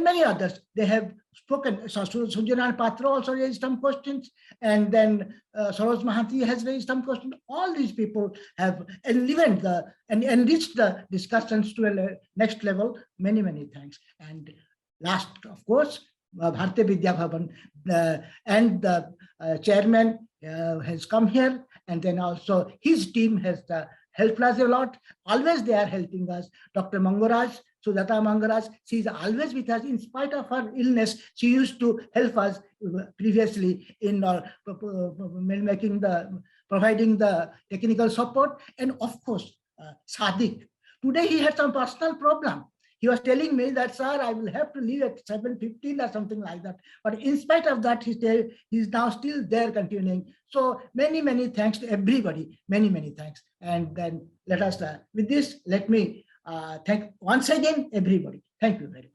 many others. They have spoken. Sujyanan Patra also raised some questions, and then Saroj Mohanty has raised some questions. All these people have enlivened and enriched the discussions to a next level. Many thanks. And last, of course, Bharatiya Vidya Bhavan and the chairman has come here, and then also his team has helped us a lot. Always they are helping us. Dr. Mangaraj, Sujata Mangaraj, she is always with us in spite of her illness. She used to help us previously in providing the technical support. And of course, Sadiq. Today he had some personal problem. He was telling me that, sir, I will have to leave at 7:15 or something like that. But in spite of that, he's now still there continuing. So many thanks to everybody. Many thanks. And then let us, with this, let me thank once again everybody. Thank you very much.